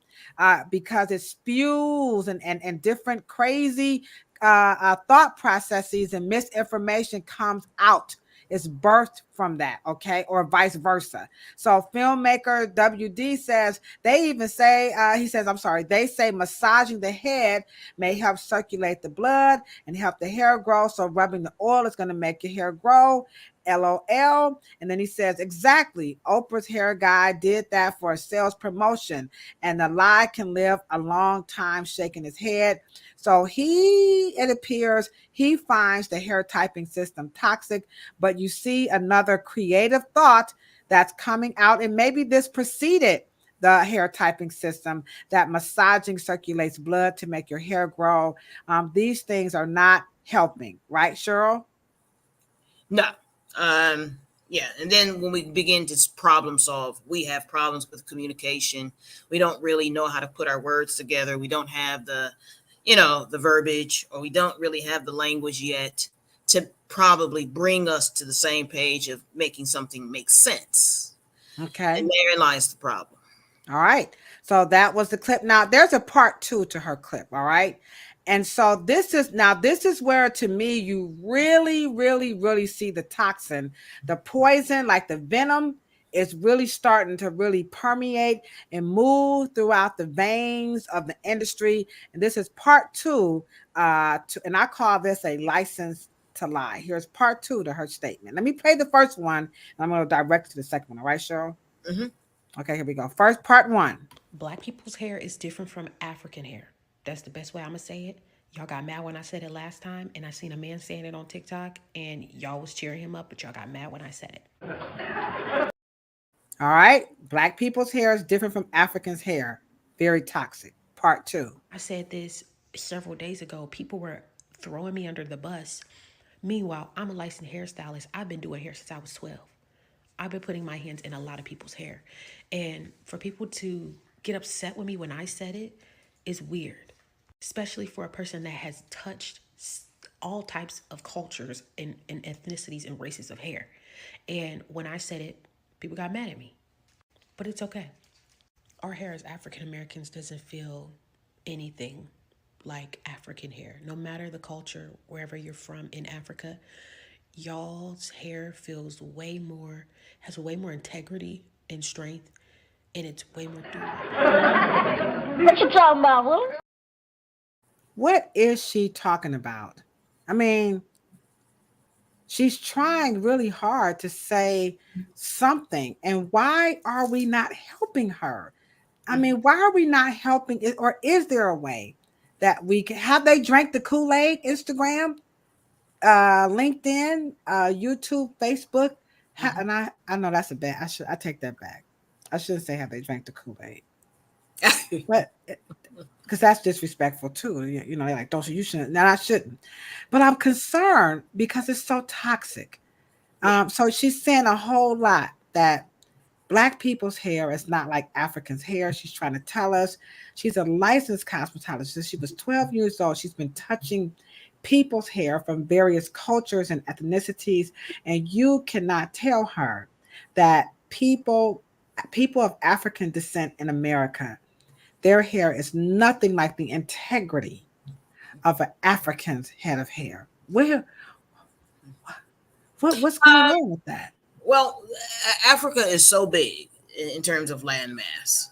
Because it spews and different crazy thought processes and misinformation comes out. It's birthed from that, okay, or vice versa. So filmmaker WD says, they even say, he says, I'm sorry, they say massaging the head may help circulate the blood and help the hair grow. So rubbing the oil is going to make your hair grow. LOL. And then he says, exactly. Oprah's hair guy did that for a sales promotion, and the lie can live a long time, shaking his head. So it appears he finds the hair typing system toxic, but you see another creative thought that's coming out, and maybe this preceded the hair typing system, that massaging circulates blood to make your hair grow. These things are not helping, right, Cheryl? No. Yeah. And then when we begin to problem solve, we have problems with communication. We don't really know how to put our words together. We don't have the verbiage, or we don't really have the language yet to probably bring us to the same page of making something make sense. Okay. And therein lies the problem. All right. So that was the clip. Now there's a part 2 to her clip. All right. And so this is where, to me, you really, really, really see the toxin, the poison, like the venom is really starting to really permeate and move throughout the veins of the industry. And this is part 2, and I call this a license to lie. Here's part 2 to her statement. Let me play the first one, and I'm going to direct to the second one. All right, Cheryl? Mm-hmm. Okay, here we go. First, part 1. Black people's hair is different from African hair. That's the best way I'm going to say it. Y'all got mad when I said it last time, and I seen a man saying it on TikTok, and y'all was cheering him up, but y'all got mad when I said it. All right. Black people's hair is different from Africans' hair. Very toxic. Part 2. I said this several days ago. People were throwing me under the bus. Meanwhile, I'm a licensed hairstylist. I've been doing hair since I was 12. I've been putting my hands in a lot of people's hair. And for people to get upset with me when I said it is weird, especially for a person that has touched all types of cultures and ethnicities and races of hair. And when I said it, people got mad at me. But it's okay. Our hair as African Americans doesn't feel anything like African hair. No matter the culture, wherever you're from in Africa, y'all's hair has way more integrity and strength, and it's way more durable. What you talking about, Will? What is she talking about? I mean, she's trying really hard to say something. And why are we not helping her? I mean, why are we not helping it? Or is there a way that we can have they drank the Kool-Aid? Instagram, LinkedIn, YouTube, Facebook. And I know that's a bad. I take that back. I shouldn't say have they drank the Kool-Aid. But because that's disrespectful too. You know, like, don't you shouldn't. Now I shouldn't. But I'm concerned because it's so toxic. So she's saying a whole lot that Black people's hair is not like Africans' hair. She's trying to tell us. She's a licensed cosmetologist. She was 12 years old. She's been touching people's hair from various cultures and ethnicities, and you cannot tell her that people of African descent in America, their hair is nothing like the integrity of an African's head of hair. What's going on with that? Well, Africa is so big in terms of land mass.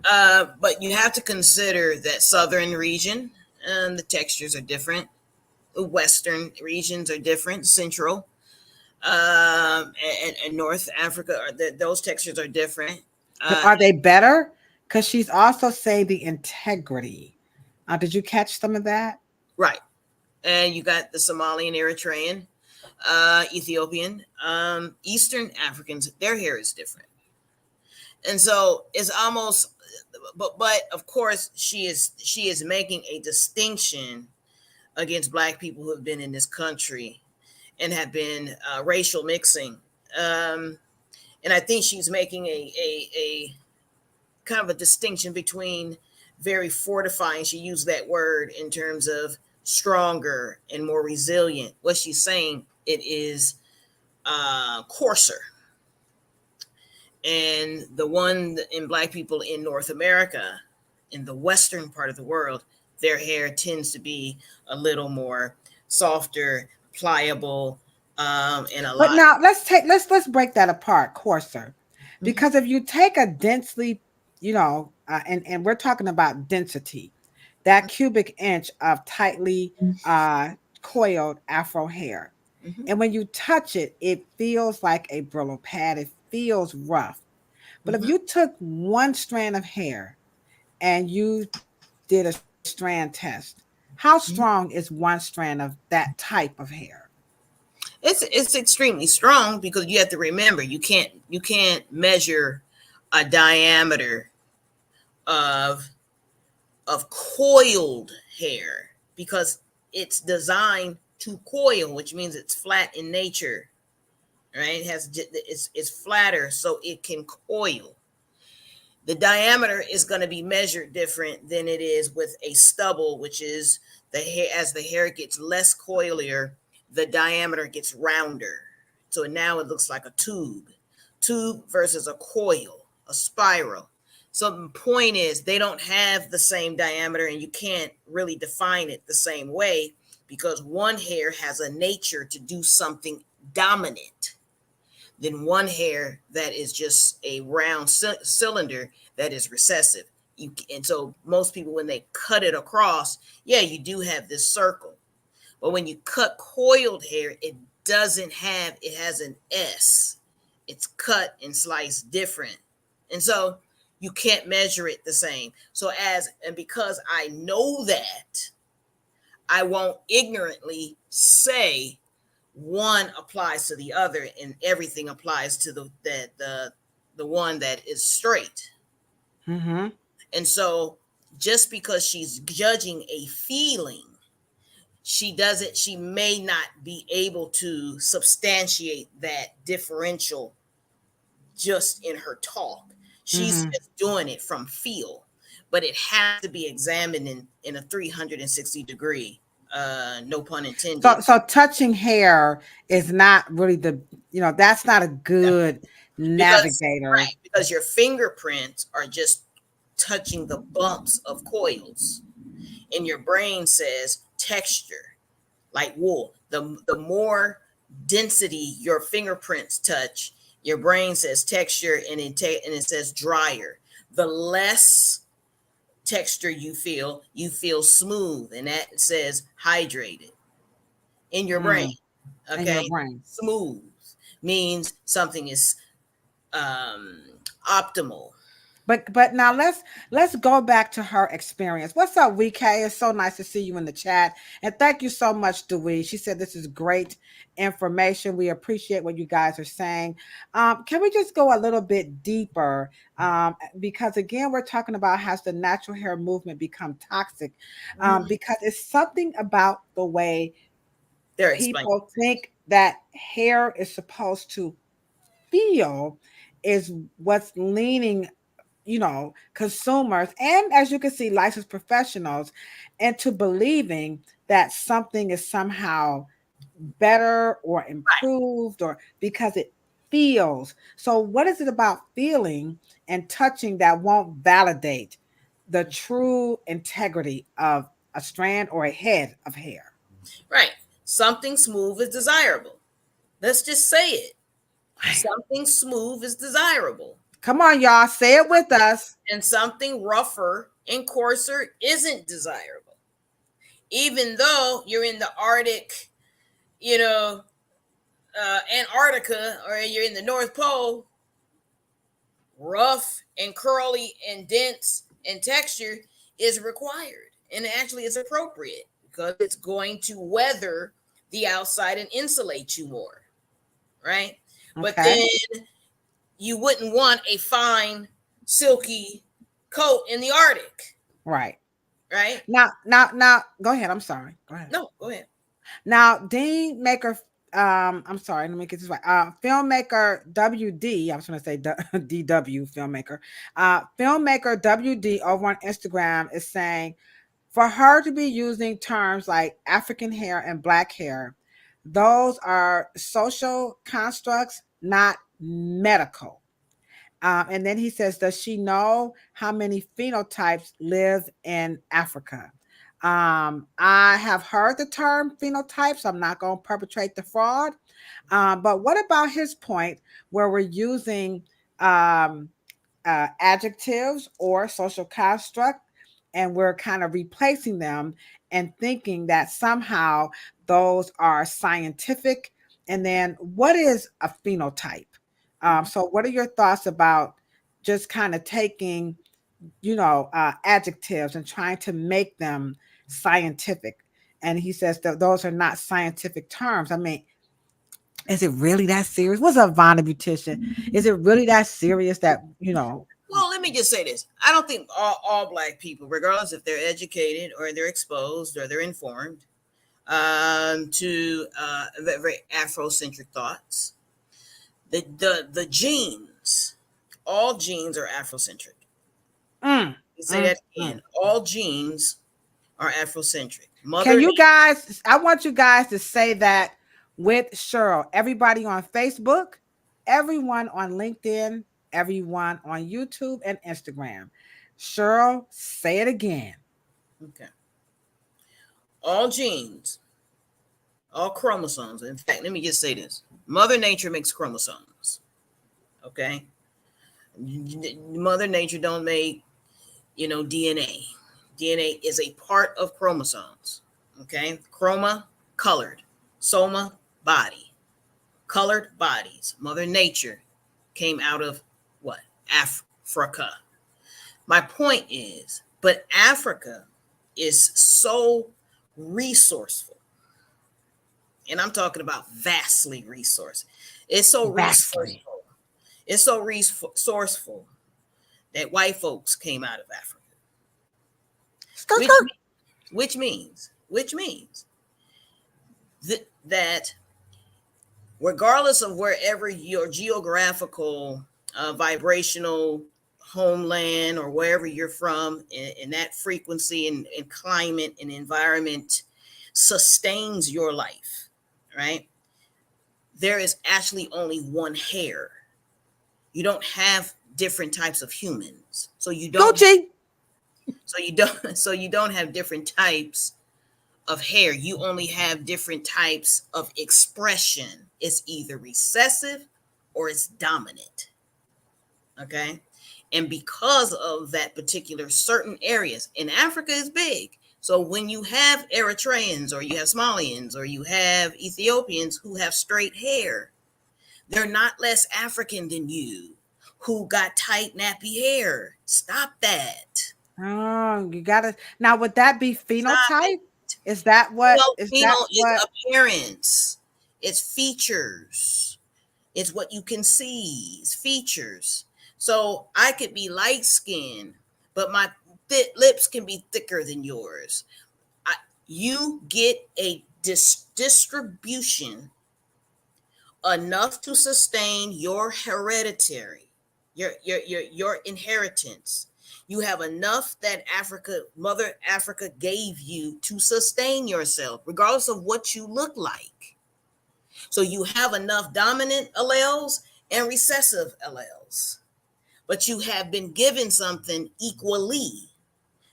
But you have to consider that southern region, the textures are different. The western regions are different, central, and North Africa, those textures are different. Are they better? Because she's also saying the integrity. Did you catch some of that? Right. And you got the Somalian, Eritrean, Ethiopian, Eastern Africans, their hair is different. And so it's almost, but of course she is making a distinction against Black people who have been in this country and have been racial mixing. And I think she's making a kind of a distinction between very fortifying. She used that word in terms of stronger and more resilient. What she's saying, it is coarser. And the one in Black people in North America, in the Western part of the world, their hair tends to be a little more softer, pliable, and a But lot. now let's break that apart, coarser, Mhm. because if you take a densely, and we're talking about density, that cubic inch of tightly coiled Afro hair, Mhm. and when you touch it, it feels like a Brillo pad. It feels rough. But if Mhm. you took one strand of hair and you did a strand test, how Mhm. strong is one strand of that type of hair? It's extremely strong because you have to remember you can't measure a diameter of coiled hair because it's designed to coil, which means it's flat in nature, right? It's flatter so it can coil. The diameter is going to be measured different than it is with a stubble, which is the hair. As the hair gets less coilier, the diameter gets rounder, so now it looks like a tube versus a coil, a spiral. So the point is they don't have the same diameter, and you can't really define it the same way because one hair has a nature to do something dominant than one hair that is just a round cylinder that is recessive. And so most people, when they cut it across, yeah, you do have this circle. But when you cut coiled hair, it has an S. It's cut and sliced different. And so you can't measure it the same. And because I know that, I won't ignorantly say one applies to the other and everything applies to the one that is straight. Mm-hmm. And so just because she's judging a feeling, she may not be able to substantiate that differential just in her talk. She's Mm-hmm. just doing it from feel, but it has to be examined in a 360 degree, no pun intended. So touching hair is not really that's not a good Because navigator. right, because your fingerprints are just touching the bumps of coils, and your brain says texture, like wool. The more density your fingerprints touch, your brain says texture, and it says drier. The less texture you feel smooth, and that says hydrated in your brain. Mm, in your Okay, brain. smooth means something is um optimal. But now let's go back to her experience. What's up, WK? It's so nice to see you in the chat. And thank you so much, Dewey. She said this is great information. We appreciate what you guys are saying. Can we just go a little bit deeper? Because again, we're talking about has the natural hair movement become toxic? Because it's something about the way They're explaining. people think that hair is supposed to feel is what's leaning consumers and, as you can see, licensed professionals into believing that something is somehow better or improved or because it feels. So what is it about feeling and touching that won't validate the true integrity of a strand or a head of hair? Right. Something smooth is desirable. Let's just say it. Something smooth is desirable. Come on, y'all, say it with us. And something rougher and coarser isn't desirable. Even though you're in the Arctic, you know, Antarctica, or you're in the North Pole, rough and curly and dense and texture is required. And actually is appropriate because it's going to weather the outside and insulate you more. Right. But Okay. then you wouldn't want a fine, silky coat in the Arctic. Right. Right. Now, go ahead. I'm sorry. Go ahead. No, go ahead. Now, Dean Maker I'm sorry, let me get this right. Filmmaker WD, I was going to say DW filmmaker. Filmmaker WD over on Instagram is saying, for her to be using terms like African hair and black hair, those are social constructs, not medical. And then he says, does she know how many phenotypes live in Africa? I have heard the term phenotypes. I'm not going to perpetrate the fraud. But what about his point where we're using adjectives or social construct and we're kind of replacing them and thinking that somehow those are scientific? And then what is a phenotype? So what are your thoughts about just kind of taking, adjectives and trying to make them scientific? And he says that those are not scientific terms. I mean, is it really that serious? What's up, Vonda Beautician? Is it really that serious that, Well, let me just say this. I don't think all Black people, regardless if they're educated or they're exposed or they're informed to very Afrocentric thoughts, the genes, all genes are Afrocentric. Say that again. All genes are Afrocentric. I want you guys to say that with Cheryl. Everybody on Facebook, everyone on LinkedIn, everyone on YouTube and Instagram. Cheryl, say it again. Okay. All genes, all chromosomes. In fact, let me just say this. Mother Nature makes chromosomes. Okay? Mother Nature don't make, DNA. DNA is a part of chromosomes. Okay? Chroma, colored. Soma, body. Colored bodies. Mother Nature came out of what? Africa. My point is, but Africa is so resourceful. And I'm talking about vastly resourceful. It's so resourceful. It's so resourceful that white folks came out of Africa. Which means that regardless of wherever your geographical vibrational homeland or wherever you're from, in that frequency and climate and environment sustains your life, right? There is actually only one hair. You don't have different types of humans. So you don't have different types of hair. You only have different types of expression. It's either recessive or it's dominant. Okay? And because of that particular certain areas, and Africa is big. So when you have Eritreans or you have Somalians or you have Ethiopians who have straight hair, they're not less African than you who got tight, nappy hair. Stop that. Oh, you gotta. Now, would that be phenotype? Is that what? Is appearance. It's features. It's what you can see. It's features. So I could be light skinned, but my lips can be thicker than yours. You get a distribution enough to sustain your hereditary, your inheritance. You have enough that Mother Africa gave you to sustain yourself, regardless of what you look like. So you have enough dominant alleles and recessive alleles, but you have been given something equally.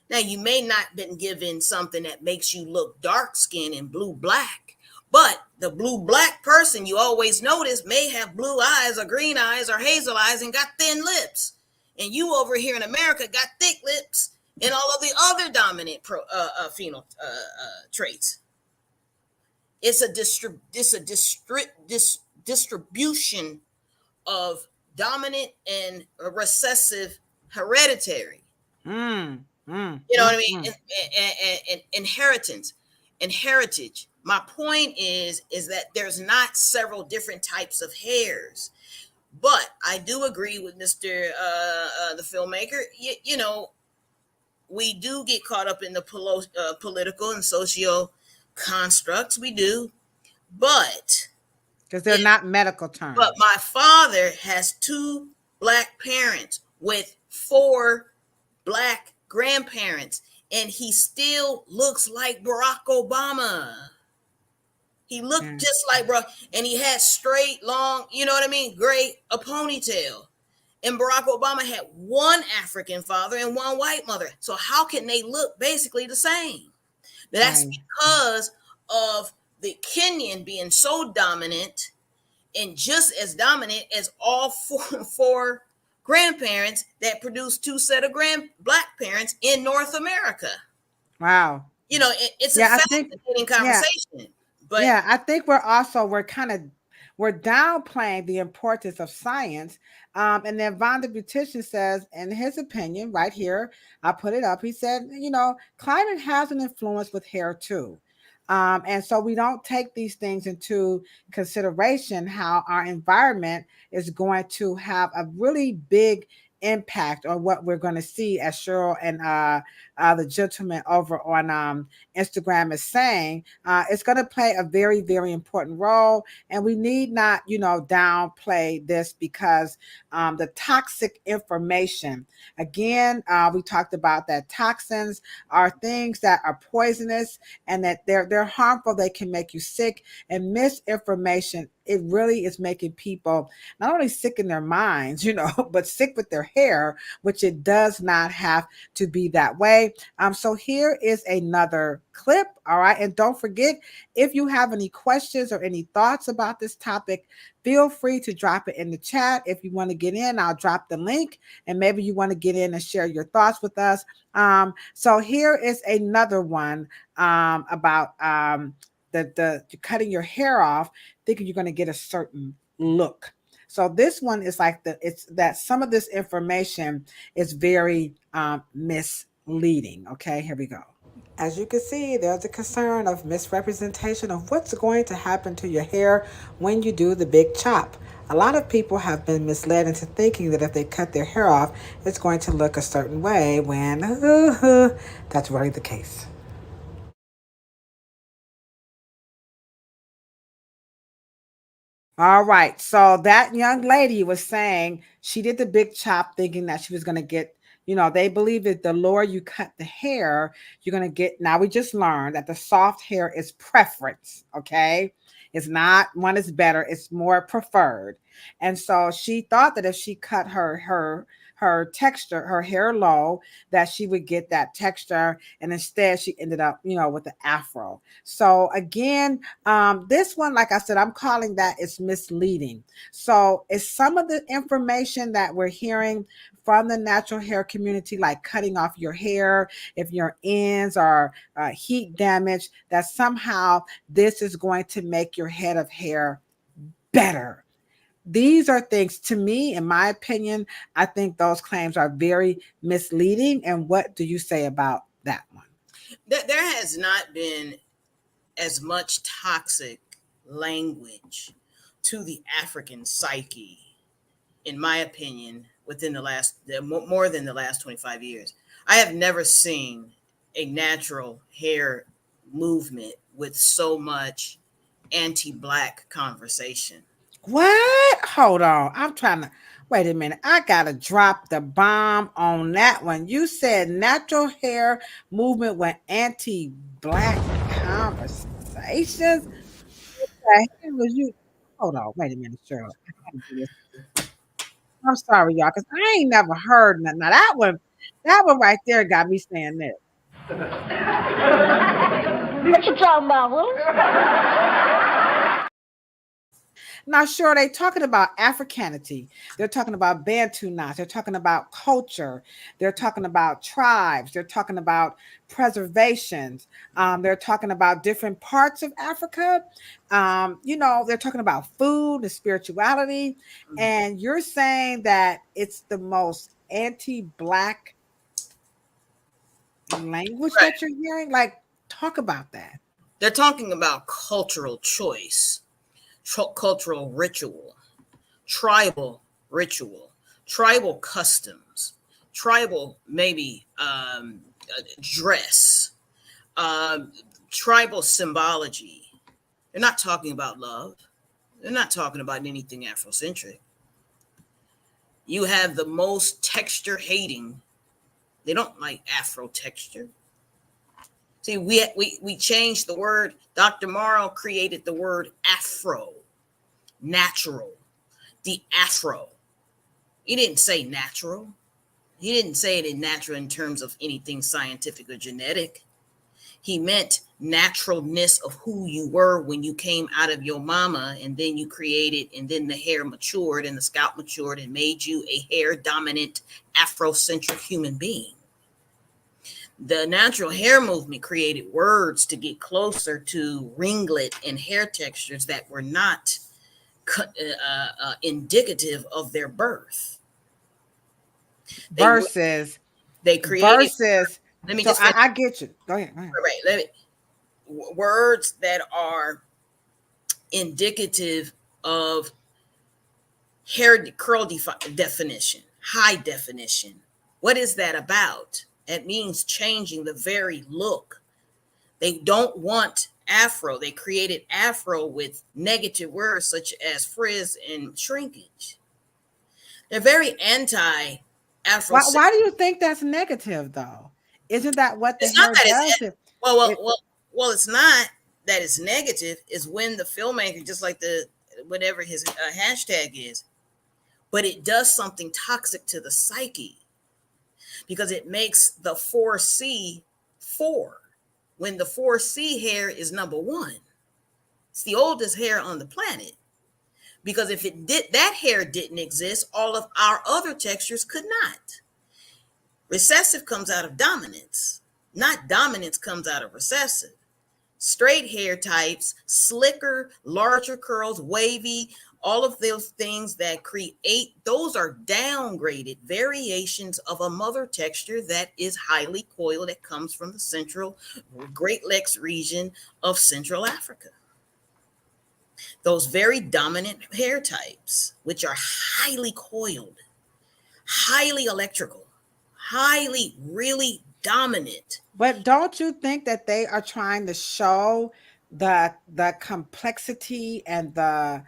Now, you may not been given something that makes you look dark skinned and blue black, but the blue black person you always notice may have blue eyes or green eyes or hazel eyes and got thin lips. And you over here in America got thick lips and all of the other dominant traits. It's a distribution of dominant and recessive hereditary. You know what I mean? And inheritance and heritage. My point is that there's not several different types of hairs. But I do agree with Mr. The filmmaker. We do get caught up in the political and socio constructs. We do. But because they're not medical But terms. my father has 2 black parents with 4 black grandparents, and he still looks like Barack Obama. He looked Yeah. just like Barack, and he had straight, long, you know what I mean, gray, a ponytail. And Barack Obama had 1 African father and 1 white mother. So how can they look basically the same? That's Right. because of the Kenyan being so dominant and just as dominant as all four grandparents that produced 2 set of black parents in North America. Wow. You know, it's a Yeah, I think. fascinating Yeah, conversation. But yeah, I think we're downplaying the importance of science. And then Von the Beautician says, in his opinion, right here, I put it up. He said, climate has an influence with hair too. And so we don't take these things into consideration, how our environment is going to have a really big impact on what we're going to see, as Cheryl and the gentleman over on Instagram is saying. It's going to play a very, very important role. And we need not, downplay this, because the toxic information, again, we talked about that toxins are things that are poisonous and that they're harmful. They can make you sick, and misinformation, it really is making people not only sick in their minds, but sick with their hair, which it does not have to be that way. So here is another clip. All right. And don't forget, if you have any questions or any thoughts about this topic, feel free to drop it in the chat. If you want to get in, I'll drop the link, and maybe you want to get in and share your thoughts with us. So here is another one about the cutting your hair off, thinking you're going to get a certain look. So this one is like it's that some of this information is very misleading. Okay, here we go. As you can see, there's a concern of misrepresentation of what's going to happen to your hair when you do the big chop. A lot of people have been misled into thinking that if they cut their hair off, it's going to look a certain way, when that's really the case. All right. So that young lady was saying she did the big chop thinking that she was going to get, they believe that the lower you cut the hair, you're going to get. Now we just learned that the soft hair is preference. Okay. It's not one is better. It's more preferred. And so she thought that if she cut her texture, her hair low, that she would get that texture. And instead she ended up, with the Afro. So again, this one, like I said, I'm calling that it's misleading. So it's some of the information that we're hearing from the natural hair community, like cutting off your hair if your ends are heat damaged, that somehow this is going to make your head of hair better. These are things, to me, in my opinion, I think those claims are very misleading. And what do you say about that one? There has not been as much toxic language to the African psyche, in my opinion, within more than the last 25 years. I have never seen a natural hair movement with so much anti-black conversation. What? Hold on. I'm trying to wait a minute. I gotta drop the bomb on that one. You said natural hair movement with anti-black conversations. What the hell was you? Hold on. Wait a minute, Cheryl. I gotta do this. I'm sorry, y'all, because I ain't never heard nothing. Now that one right there got me saying this. What you talking about, Will? Now, sure, they're talking about Africanity. They're talking about Bantu knots. They're talking about culture. They're talking about tribes. They're talking about preservations. They're talking about different parts of Africa. They're talking about food and spirituality. And you're saying that it's the most anti-black language Right. that you're hearing? Like, talk about that. They're talking about cultural choice, cultural ritual, tribal customs, tribal maybe dress, tribal symbology. They're not talking about love. They're not talking about anything Afrocentric. You have the most texture hating. They don't like Afro texture. See, we changed the word. Dr. Morrow created the word Afro, natural, the Afro. He didn't say natural. He didn't say it in natural in terms of anything scientific or genetic. He meant naturalness of who you were when you came out of your mama, and then you created, and then the hair matured and the scalp matured and made you a hair dominant Afrocentric human being. The natural hair movement created words to get closer to ringlet and hair textures that were not indicative of their birth. They created. Let me just. I get you. Go ahead. Right. Words that are indicative of hair curl definition, high definition. What is that about? It means changing the very look. They don't want Afro. They created Afro with negative words such as frizz and shrinkage. They're very anti-Afro. Why do you think that's negative, though? Isn't that what the hair does? Well, it's not that it's negative. It's when the filmmaker, just like whatever his hashtag is, but it does something toxic to the psyche because it makes the 4C 4 when the 4C hair is number 1. It's the oldest hair on the planet because if that hair didn't exist, all of our other textures could not. Recessive comes out of dominance, not dominance comes out of recessive. Straight hair types, slicker, larger curls, wavy, all of those things that create, those are downgraded variations of a mother texture that is highly coiled, that comes from the central Great Lakes region of Central Africa. Those very dominant hair types, which are highly coiled, highly electrical, highly, really dominant. But don't you think that they are trying to show the complexity and the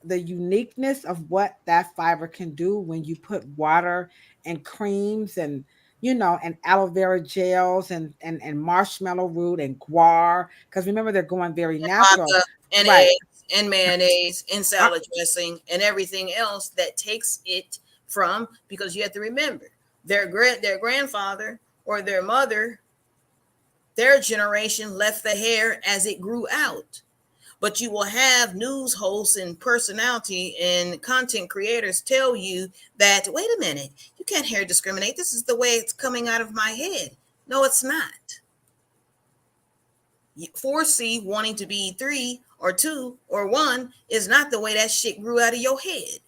uniqueness of what that fiber can do when you put water and creams and and aloe vera gels and marshmallow root and guar? Because remember, they're going very natural. And right. Eggs and mayonnaise and salad dressing and everything else that takes it from, because you have to remember, their grandfather or their mother, their generation left the hair as it grew out. But you will have news hosts and personality and content creators tell you that, wait a minute, you can't hair discriminate. This is the way it's coming out of my head. No, it's not. 4C wanting to be 3 or 2 or 1 is not the way that shit grew out of your head.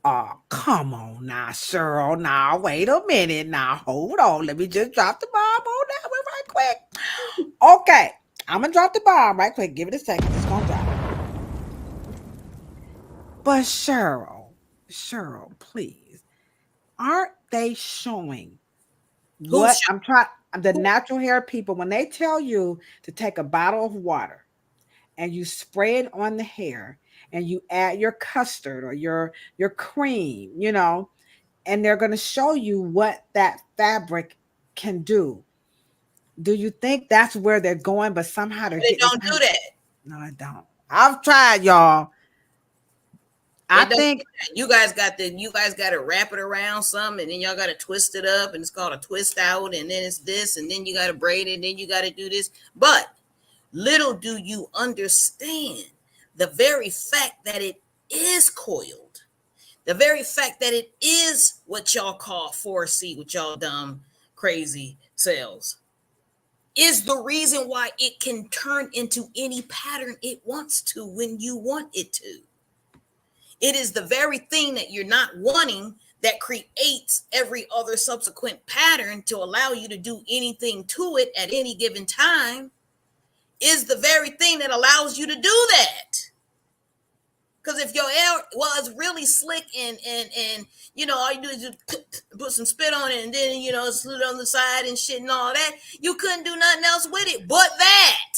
Oh, come on now, Cheryl. Now, wait a minute. Now, hold on. Let me just drop the bomb on that one right quick. Okay. I'm going to drop the bomb right quick. Give it a second. It's going to drop. But Cheryl, please. Aren't they showing what I'm trying? The natural hair people, when they tell you to take a bottle of water and you spray it on the hair and you add your custard or your cream, and they're going to show you what that fabric can do. Do you think that's where they're going? But somehow they don't do that. No, I don't. I've tried, y'all. I think you guys got to wrap it around something, and then y'all got to twist it up, and it's called a twist out, and then it's this, and then you got to braid it, and then you got to do this. But little do you understand the very fact that it is coiled, the very fact that it is what y'all call 4C, what y'all dumb, crazy cells, is the reason why it can turn into any pattern it wants to when you want it to. It is the very thing that you're not wanting that creates every other subsequent pattern to allow you to do anything to it at any given time, is the very thing that allows you to do that. Because if your hair was really slick and all you do is just put some spit on it and then, slit on the side and shit and all that, you couldn't do nothing else with it but that.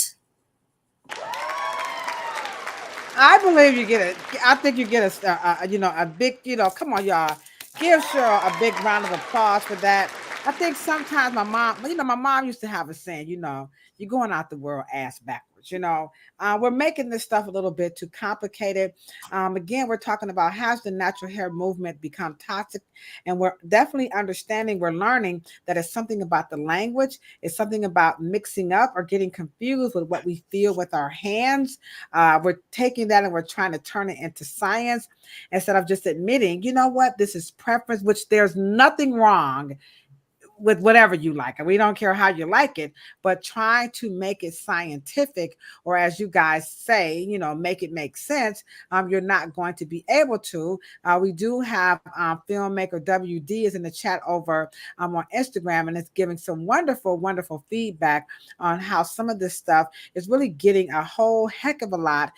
I believe you get it. I think you get a big, come on, y'all. Give Cheryl a big round of applause for that. I think sometimes my mom used to have a saying, you're going out the world ass backwards. We're making this stuff a little bit too complicated. Again, we're talking about has the natural hair movement become toxic, and we're definitely understanding. We're learning that it's something about the language. It's something about mixing up or getting confused with what we feel with our hands. We're taking that and we're trying to turn it into science instead of just admitting, you know what, this is preference, which there's nothing wrong with whatever you like, and we don't care how you like it, but try to make it scientific, or as you guys say, make it make sense. You're not going to be able to. We do have filmmaker WD is in the chat over on Instagram, and it's giving some wonderful feedback on how some of this stuff is really getting a whole heck of a lot,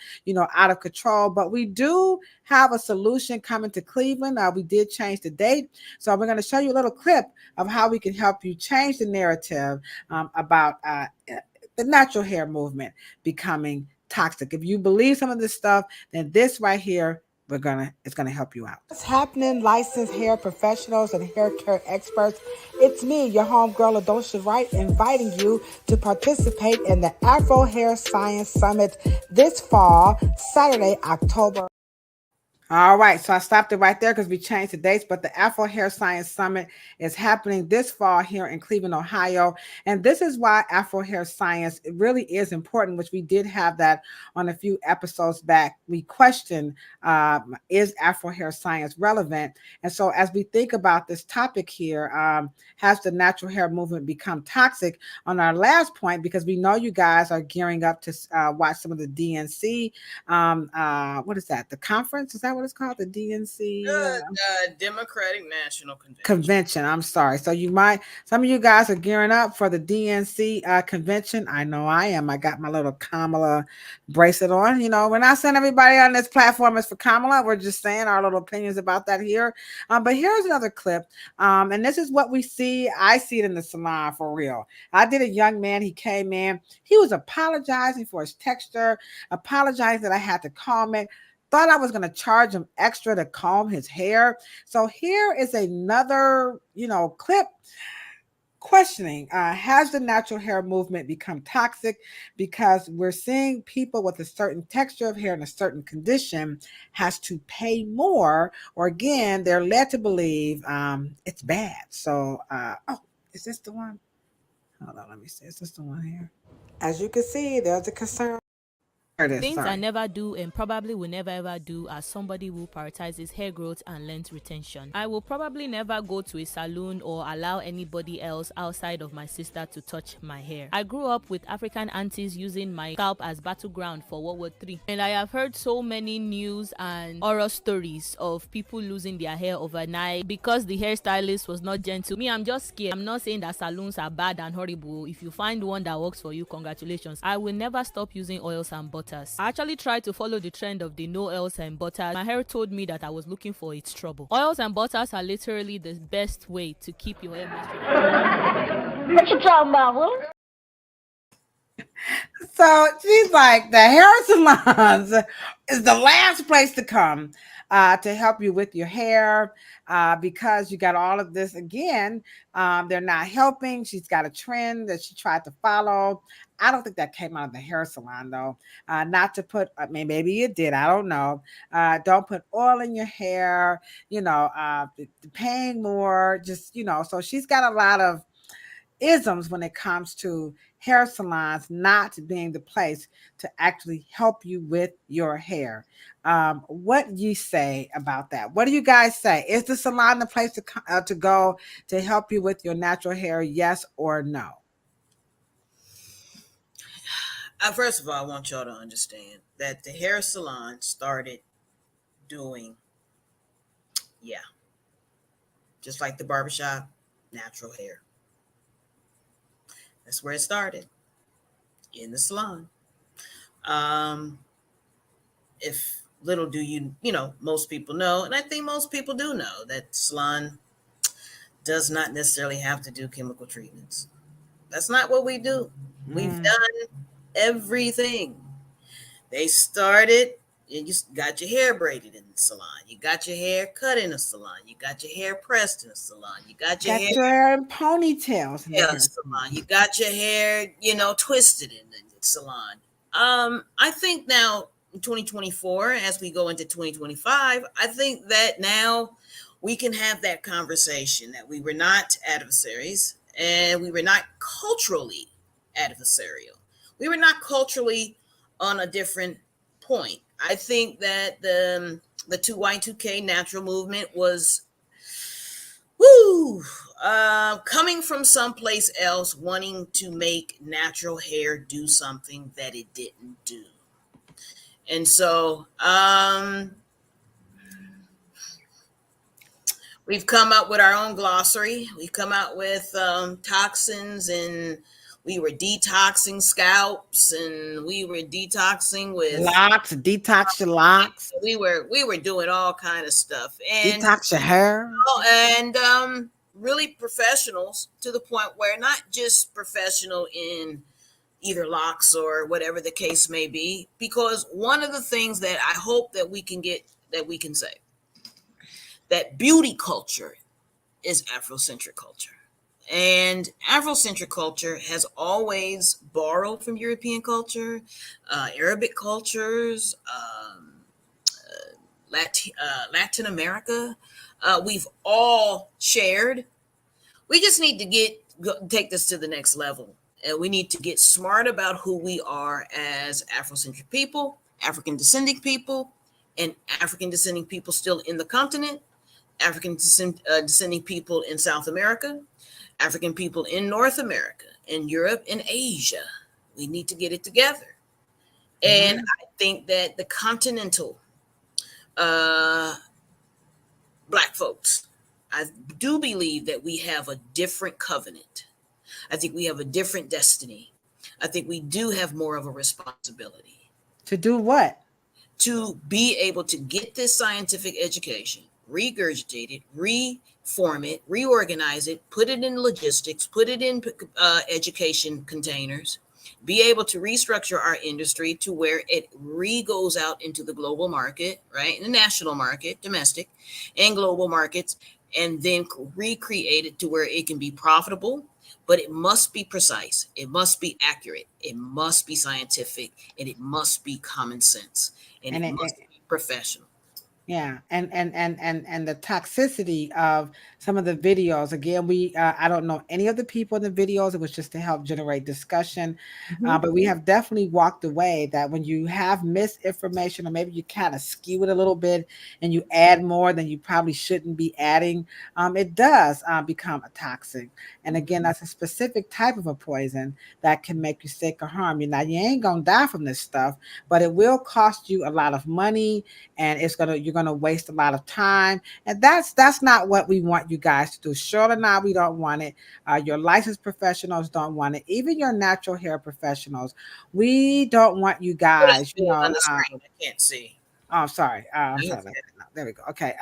out of control. But we do have a solution coming to Cleveland. We did change the date, so we're going to show you a little clip of how we can help you change the narrative about the natural hair movement becoming toxic. If you believe some of this stuff, then this right here it's gonna help you out. What's happening, licensed hair professionals and hair care experts? It's me, your homegirl Ladosha Wright, inviting you to participate in the Afro Hair Science Summit this fall, Saturday, October. All right, so I stopped it right there because we changed the dates, but the Afro Hair Science Summit is happening this fall here in Cleveland, Ohio. And this is why Afro Hair Science really is important, which we did have that on a few episodes back. We questioned, is Afro Hair Science relevant? And so as we think about this topic here, has the natural hair movement become toxic? On our last point, because we know you guys are gearing up to watch some of the DNC, what is that? The conference? Is that what it's called? The DNC? Democratic National Convention. I'm sorry. So some of you guys are gearing up for the DNC convention. I know I am. I got my little Kamala bracelet on. We're not saying everybody on this platform is for Kamala. We're just saying our little opinions about that here. But here's another clip. And this is what we see. I see it in the salon for real. I did a young man. He came in. He was apologizing for his texture, apologizing that I had to comb it. Thought I was going to charge him extra to comb his hair. So here is another, clip questioning, has the natural hair movement become toxic? Because we're seeing people with a certain texture of hair and a certain condition has to pay more, or again, they're led to believe it's bad. So, is this the one? Hold on, let me see. Is this the one here? As you can see, there's a concern. Things I never do and probably will never ever do as somebody who prioritizes hair growth and length retention. I will probably never go to a salon or allow anybody else outside of my sister to touch my hair. I grew up with African aunties using my scalp as battleground for World War III, and I have heard so many news and horror stories of people losing their hair overnight because the hairstylist was not gentle. Me, I'm just scared. I'm not saying that salons are bad and horrible. If you find one that works for you, congratulations. I will never stop using oils and butter. I actually tried to follow the trend of the no oils and butters. My hair told me that I was looking for its trouble. Oils and butters are literally the best way to keep your hair moisturized. What you talking about, Will? So she's like, the hair salons is the last place to come to help you with your hair because you got all of this. Again, they're not helping. She's got a trend that she tried to follow. I don't think that came out of the hair salon, though. Not to put, maybe it did. I don't know. Don't put oil in your hair, paying more, just, so she's got a lot of isms when it comes to hair salons not being the place to actually help you with your hair. What do you say about that? What do you guys say? Is the salon the place to go to help you with your natural hair? Yes or no? First of all, I want y'all to understand that the hair salon started doing, just like the barbershop, natural hair. That's where it started, in the salon. If little do you, most people know, and I think most people do know, that salon does not necessarily have to do chemical treatments. That's not what we do. We've done everything. They started, You got your hair braided in the salon. You got your hair cut in a salon. You got your hair pressed in a salon. You got your Got your hair in ponytails in the hair salon. You got your hair, twisted in the salon. I think now in 2024, as we go into 2025, I think that now we can have that conversation that we were not adversaries and we were not culturally adversarial. We were not culturally on a different point. I think that the 2Y2K natural movement was coming from someplace else, wanting to make natural hair do something that it didn't do. And so we've come up with our own glossary. We've come out with toxins, and we were detoxing scalps, and we were detoxing with locks, detox your locks. We were doing all kind of stuff, and detox your hair, and really professionals to the point where not just professional in either locks or whatever the case may be. Because one of the things that I hope that we can say that beauty culture is Afrocentric culture. And Afrocentric culture has always borrowed from European culture, Arabic cultures, Latin America. We've all shared. We just need to take this to the next level. And we need to get smart about who we are as Afrocentric people, African descending people, and African descending people still in the continent, African descending people in South America, African people in North America, in Europe, and Asia. We need to get it together. And I think that the continental Black folks, I do believe that we have a different covenant. I think we have a different destiny. I think we do have more of a responsibility. To do what? To be able to get this scientific education, regurgitate it, reform it, reorganize it, put it in logistics, put it in education containers, be able to restructure our industry to where it goes out into the global market, right? In the national market, domestic and global markets, and then recreate it to where it can be profitable, but it must be precise. It must be accurate. It must be scientific, and it must be common sense, and it must be professional. Yeah, and the toxicity of some of the videos. Again, I don't know any of the people in the videos. It was just to help generate discussion, but we have definitely walked away that when you have misinformation, or maybe you kind of skew it a little bit, and you add more than you probably shouldn't be adding, it does become a toxic. And again, that's a specific type of a poison that can make you sick or harm you. Now, you ain't gonna die from this stuff, but it will cost you a lot of money, and you're gonna waste a lot of time, and that's not what we want you guys to do. Cheryl and I, we don't want it. Your licensed professionals don't want it. Even your natural hair professionals, we don't want you guys. On the screen, I can't see. Oh, sorry. I'm sorry. There we go. Okay.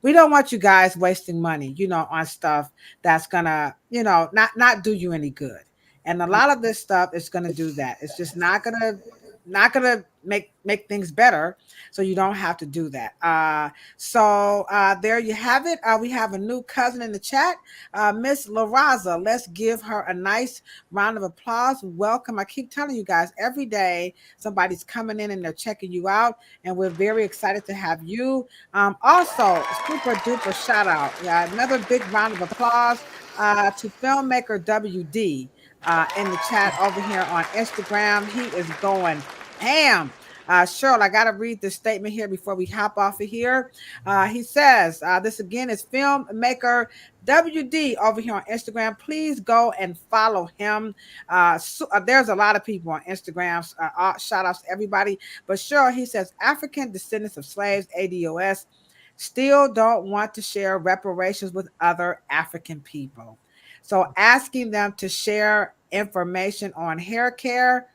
We don't want you guys wasting money, on stuff that's gonna, not do you any good. And a lot of this stuff is gonna do that. It's just not gonna make things better, so you don't have to do that. So there you have it. We have a new cousin in the chat, Miss LaRaza. Let's give her a nice round of applause. Welcome. I keep telling you guys, every day somebody's coming in and they're checking you out, and we're very excited to have you. Also, super duper shout out. Another big round of applause to filmmaker WD. In the chat over here on Instagram. He is going ham. Cheryl, I got to read this statement here before we hop off of here. He says, this again is filmmaker WD over here on Instagram. Please go and follow him. There's a lot of people on Instagram. Shout outs to everybody. But Cheryl, he says, African descendants of slaves, ADOS, still don't want to share reparations with other African people. So asking them to share information on hair care,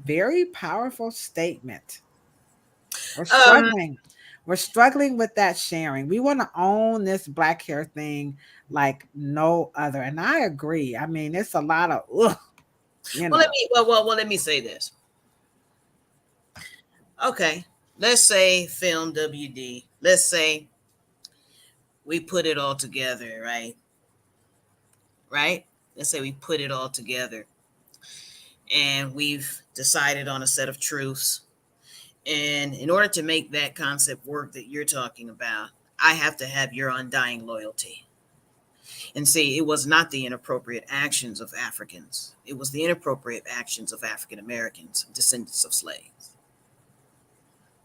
very powerful statement. We're struggling. We're struggling with that sharing. We want to own this black hair thing like no other. And I agree. I mean, it's a lot of Well, let me say this. Okay, let's say film WD. Let's say we put it all together, right? Right? Let's say we put it all together and we've decided on a set of truths. And in order to make that concept work that you're talking about, I have to have your undying loyalty. And see, it was not the inappropriate actions of Africans. It was the inappropriate actions of African Americans, descendants of slaves.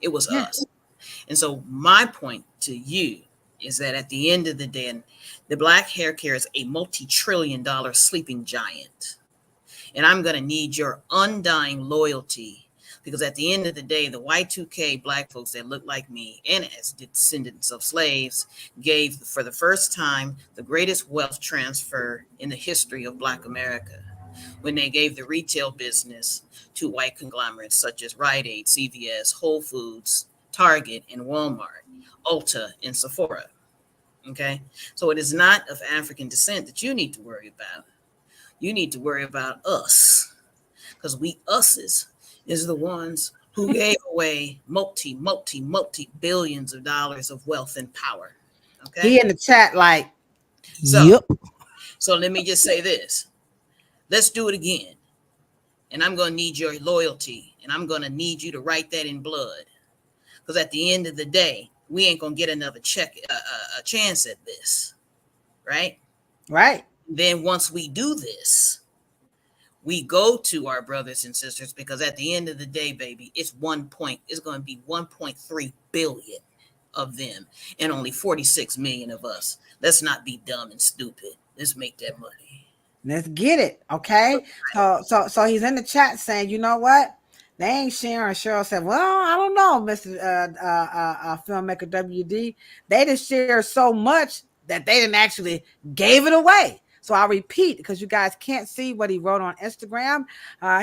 It was Yeah. us. And so my point to you is that at the end of the day, the black hair care is a multi-trillion-dollar sleeping giant. And I'm going to need your undying loyalty, because at the end of the day, the Y2K black folks that look like me and as descendants of slaves gave, for the first time, the greatest wealth transfer in the history of Black America, when they gave the retail business to white conglomerates such as Rite Aid, CVS, Whole Foods, Target, and Walmart, Ulta, and Sephora. Okay, so it is not of African descent that you need to worry about. You need to worry about us, because we us's is the ones who gave away multi billions of dollars of wealth and power. Okay, He in the chat like, so yep. so let me just say this. Let's do it again. And I'm going to need your loyalty, and I'm going to need you to write that in blood, because at the end of the day, we ain't going to get another a chance at this, right? Right. Then once we do this, we go to our brothers and sisters, because at the end of the day, baby, it's going to be 1.3 billion of them and only 46 million of us. Let's not be dumb and stupid. Let's make that money. Let's get it. Okay. So he's in the chat saying, you know what? They ain't sharing. Cheryl said, well, I don't know, Mr. Filmmaker WD. They just shared so much that they didn't actually gave it away. So I'll repeat, because you guys can't see what he wrote on Instagram.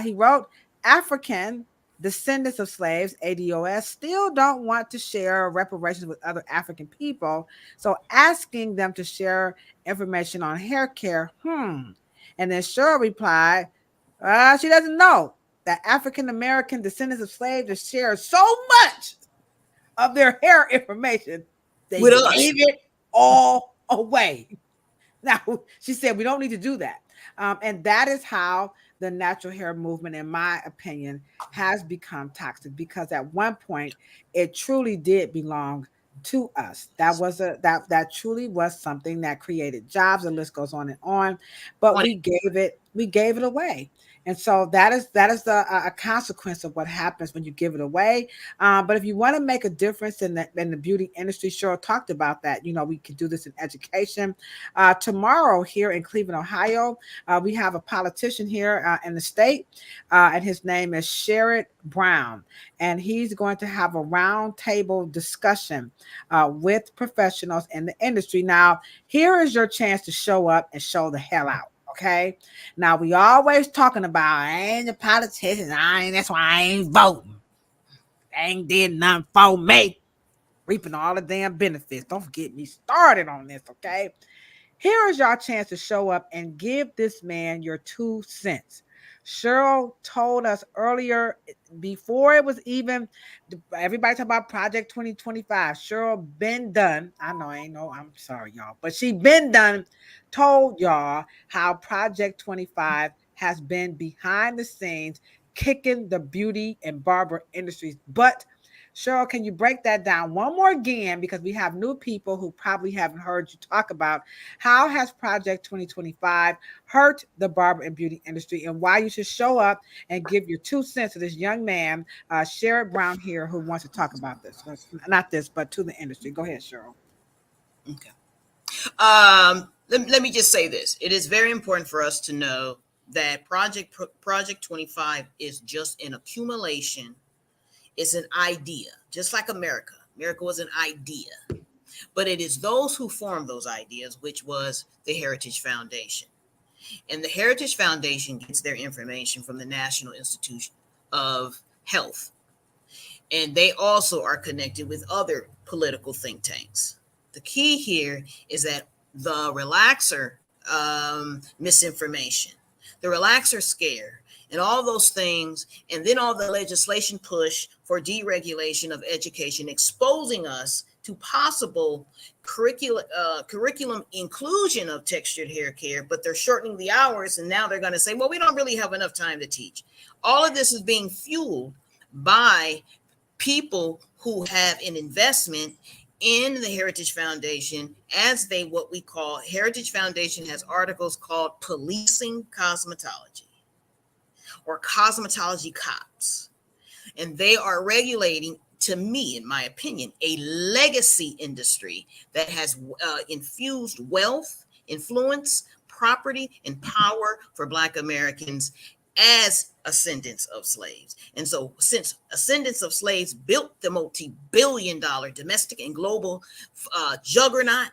He wrote, African descendants of slaves, ADOS, still don't want to share reparations with other African people. So asking them to share information on hair care, And then Cheryl replied, she doesn't know that African American descendants of slaves have shared so much of their hair information, they With us. gave it all away. Now, she said we don't need to do that. And that is how the natural hair movement, in my opinion, has become toxic, because at one point it truly did belong to us. That truly was something that created jobs. The list goes on and on, but we gave it away. And so that is a consequence of what happens when you give it away. But if you want to make a difference in the beauty industry, Cheryl talked about that. We could do this in education. Tomorrow here in Cleveland, Ohio, we have a politician here in the state, and his name is Sherrod Brown, and he's going to have a roundtable discussion with professionals in the industry. Now, here is your chance to show up and show the hell out. Okay. Now, we always talking about, I ain't a politician. That's why I ain't voting. They ain't did nothing for me. Reaping all the damn benefits. Don't get me started on this. Okay. Here is your chance to show up and give this man your 2 cents. Cheryl told us earlier, before it was even, everybody talk about Project 2025. Cheryl been done. I know, I'm sorry, y'all, but she been done, told y'all how Project 25 has been behind the scenes, kicking the beauty and barber industries. But Cheryl, can you break that down one more again? Because we have new people who probably haven't heard you talk about how has Project 2025 hurt the barber and beauty industry, and why you should show up and give your 2 cents to this young man, Sherrod Brown here, who wants to talk about this. Not this, but to the industry. Go ahead, Cheryl. Okay. Let me just say this. It is very important for us to know that Project 25 is just an accumulation. It's an idea, just like America. America was an idea, but it is those who formed those ideas, which was the Heritage Foundation. And the Heritage Foundation gets their information from the National Institute of Health. And they also are connected with other political think tanks. The key here is that the relaxer misinformation, the relaxer scare, and all those things, and then all the legislation push for deregulation of education, exposing us to possible curriculum inclusion of textured hair care, but they're shortening the hours, and now they're going to say, well, we don't really have enough time to teach. All of this is being fueled by people who have an investment in the Heritage Foundation, as they, what we call, Heritage Foundation has articles called Policing Cosmetology or Cosmetology Cops. And they are regulating, to me, in my opinion, a legacy industry that has infused wealth, influence, property, and power for Black Americans as ascendants of slaves. And so since ascendants of slaves built the multi-billion-dollar domestic and global juggernaut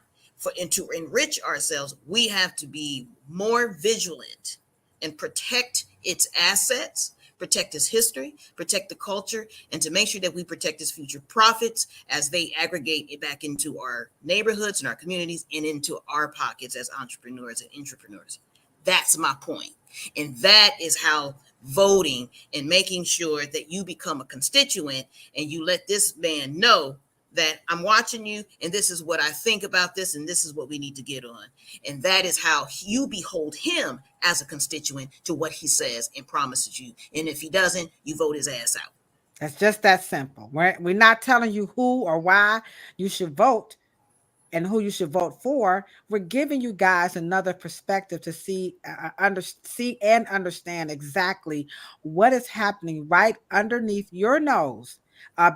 and to enrich ourselves, we have to be more vigilant and protect its assets, protect its history, protect the culture, and to make sure that we protect its future profits as they aggregate it back into our neighborhoods and our communities and into our pockets as entrepreneurs and intrapreneurs. That's my point. And that is how voting and making sure that you become a constituent and you let this man know that I'm watching you and this is what I think about this and this is what we need to get on. And that is how you behold him as a constituent to what he says and promises you. And if he doesn't, you vote his ass out. It's just that simple. We're not telling you who or why you should vote and who you should vote for. We're giving you guys another perspective to see and understand exactly what is happening right underneath your nose,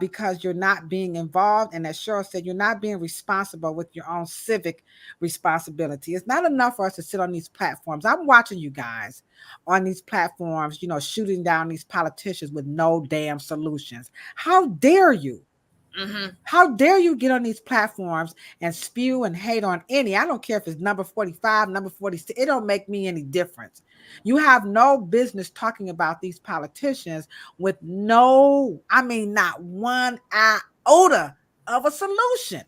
because you're not being involved. And as Cheryl said, you're not being responsible with your own civic responsibility. It's not enough for us to sit on these platforms. I'm watching you guys on these platforms, shooting down these politicians with no damn solutions. How dare you? Mm-hmm. How dare you get on these platforms and spew and hate on any? I don't care if it's number 45, number 46. It don't make me any difference. You have no business talking about these politicians with not one iota of a solution.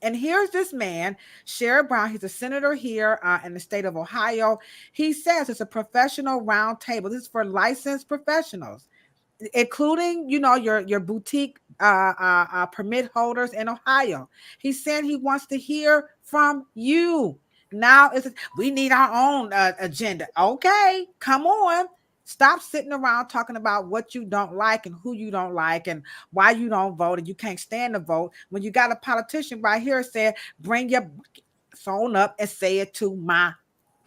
And here's this man, Cheryl Brown. He's a senator here in the state of Ohio. He says it's a professional roundtable. This is for licensed professionals, including, your boutique permit holders in Ohio. He said he wants to hear from you. Now we need our own agenda. Okay, come on. Stop sitting around talking about what you don't like and who you don't like and why you don't vote and you can't stand to vote when you got a politician right here saying, bring your phone up and say it to my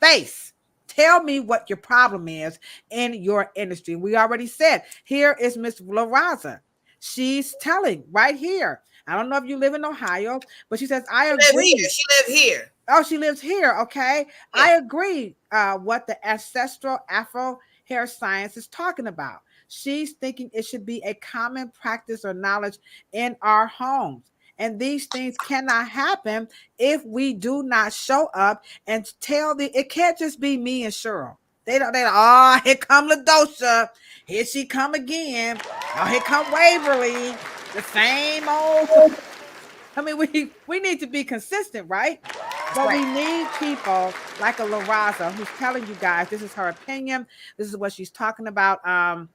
face. Tell me what your problem is in your industry. We already said, here is Miss LaRaza. She's telling right here. I don't know if you live in Ohio, but she says, I agree. She lives here. Oh, she lives here. Okay. Yeah. I agree what the ancestral Afro hair science is talking about. She's thinking it should be a common practice or knowledge in our homes. And these things cannot happen if we do not show up and it can't just be me and Cheryl. They don't, here come Ladosha. Here she come again. Oh, here come Waverly. The same old. I mean, we need to be consistent, right? But we need people like a LaRaza who's telling you guys, this is her opinion. This is what she's talking about.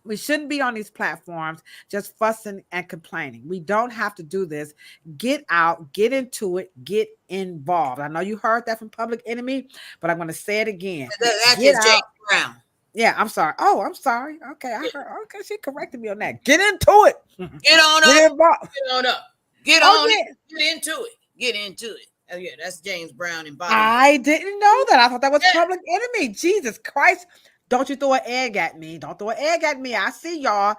We shouldn't be on these platforms just fussing and complaining. We don't have to do this. Get out, get into it, get involved. I know you heard that from Public Enemy, but I'm going to say it again. That's James Brown. Yeah, I'm sorry. Oh, I'm sorry. Okay, I heard. Okay, she corrected me on that. Get into it. Get on up. Get on up. Get on it. Get into it. Get into it. Oh, yeah, that's James Brown in Bobby. I didn't know that. I thought that was Public Enemy. Jesus Christ. Don't you throw an egg at me. Don't throw an egg at me. I see y'all.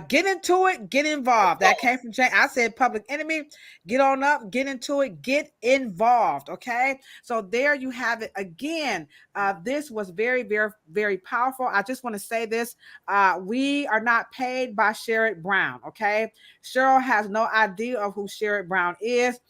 Get into it. Get involved. That came from Jay. I said Public Enemy. Get on up. Get into it. Get involved. Okay. So there you have it. Again, this was very, very, very powerful. I just want to say this. We are not paid by Cheryl Brown. Okay. Cheryl has no idea of who Cheryl Brown is.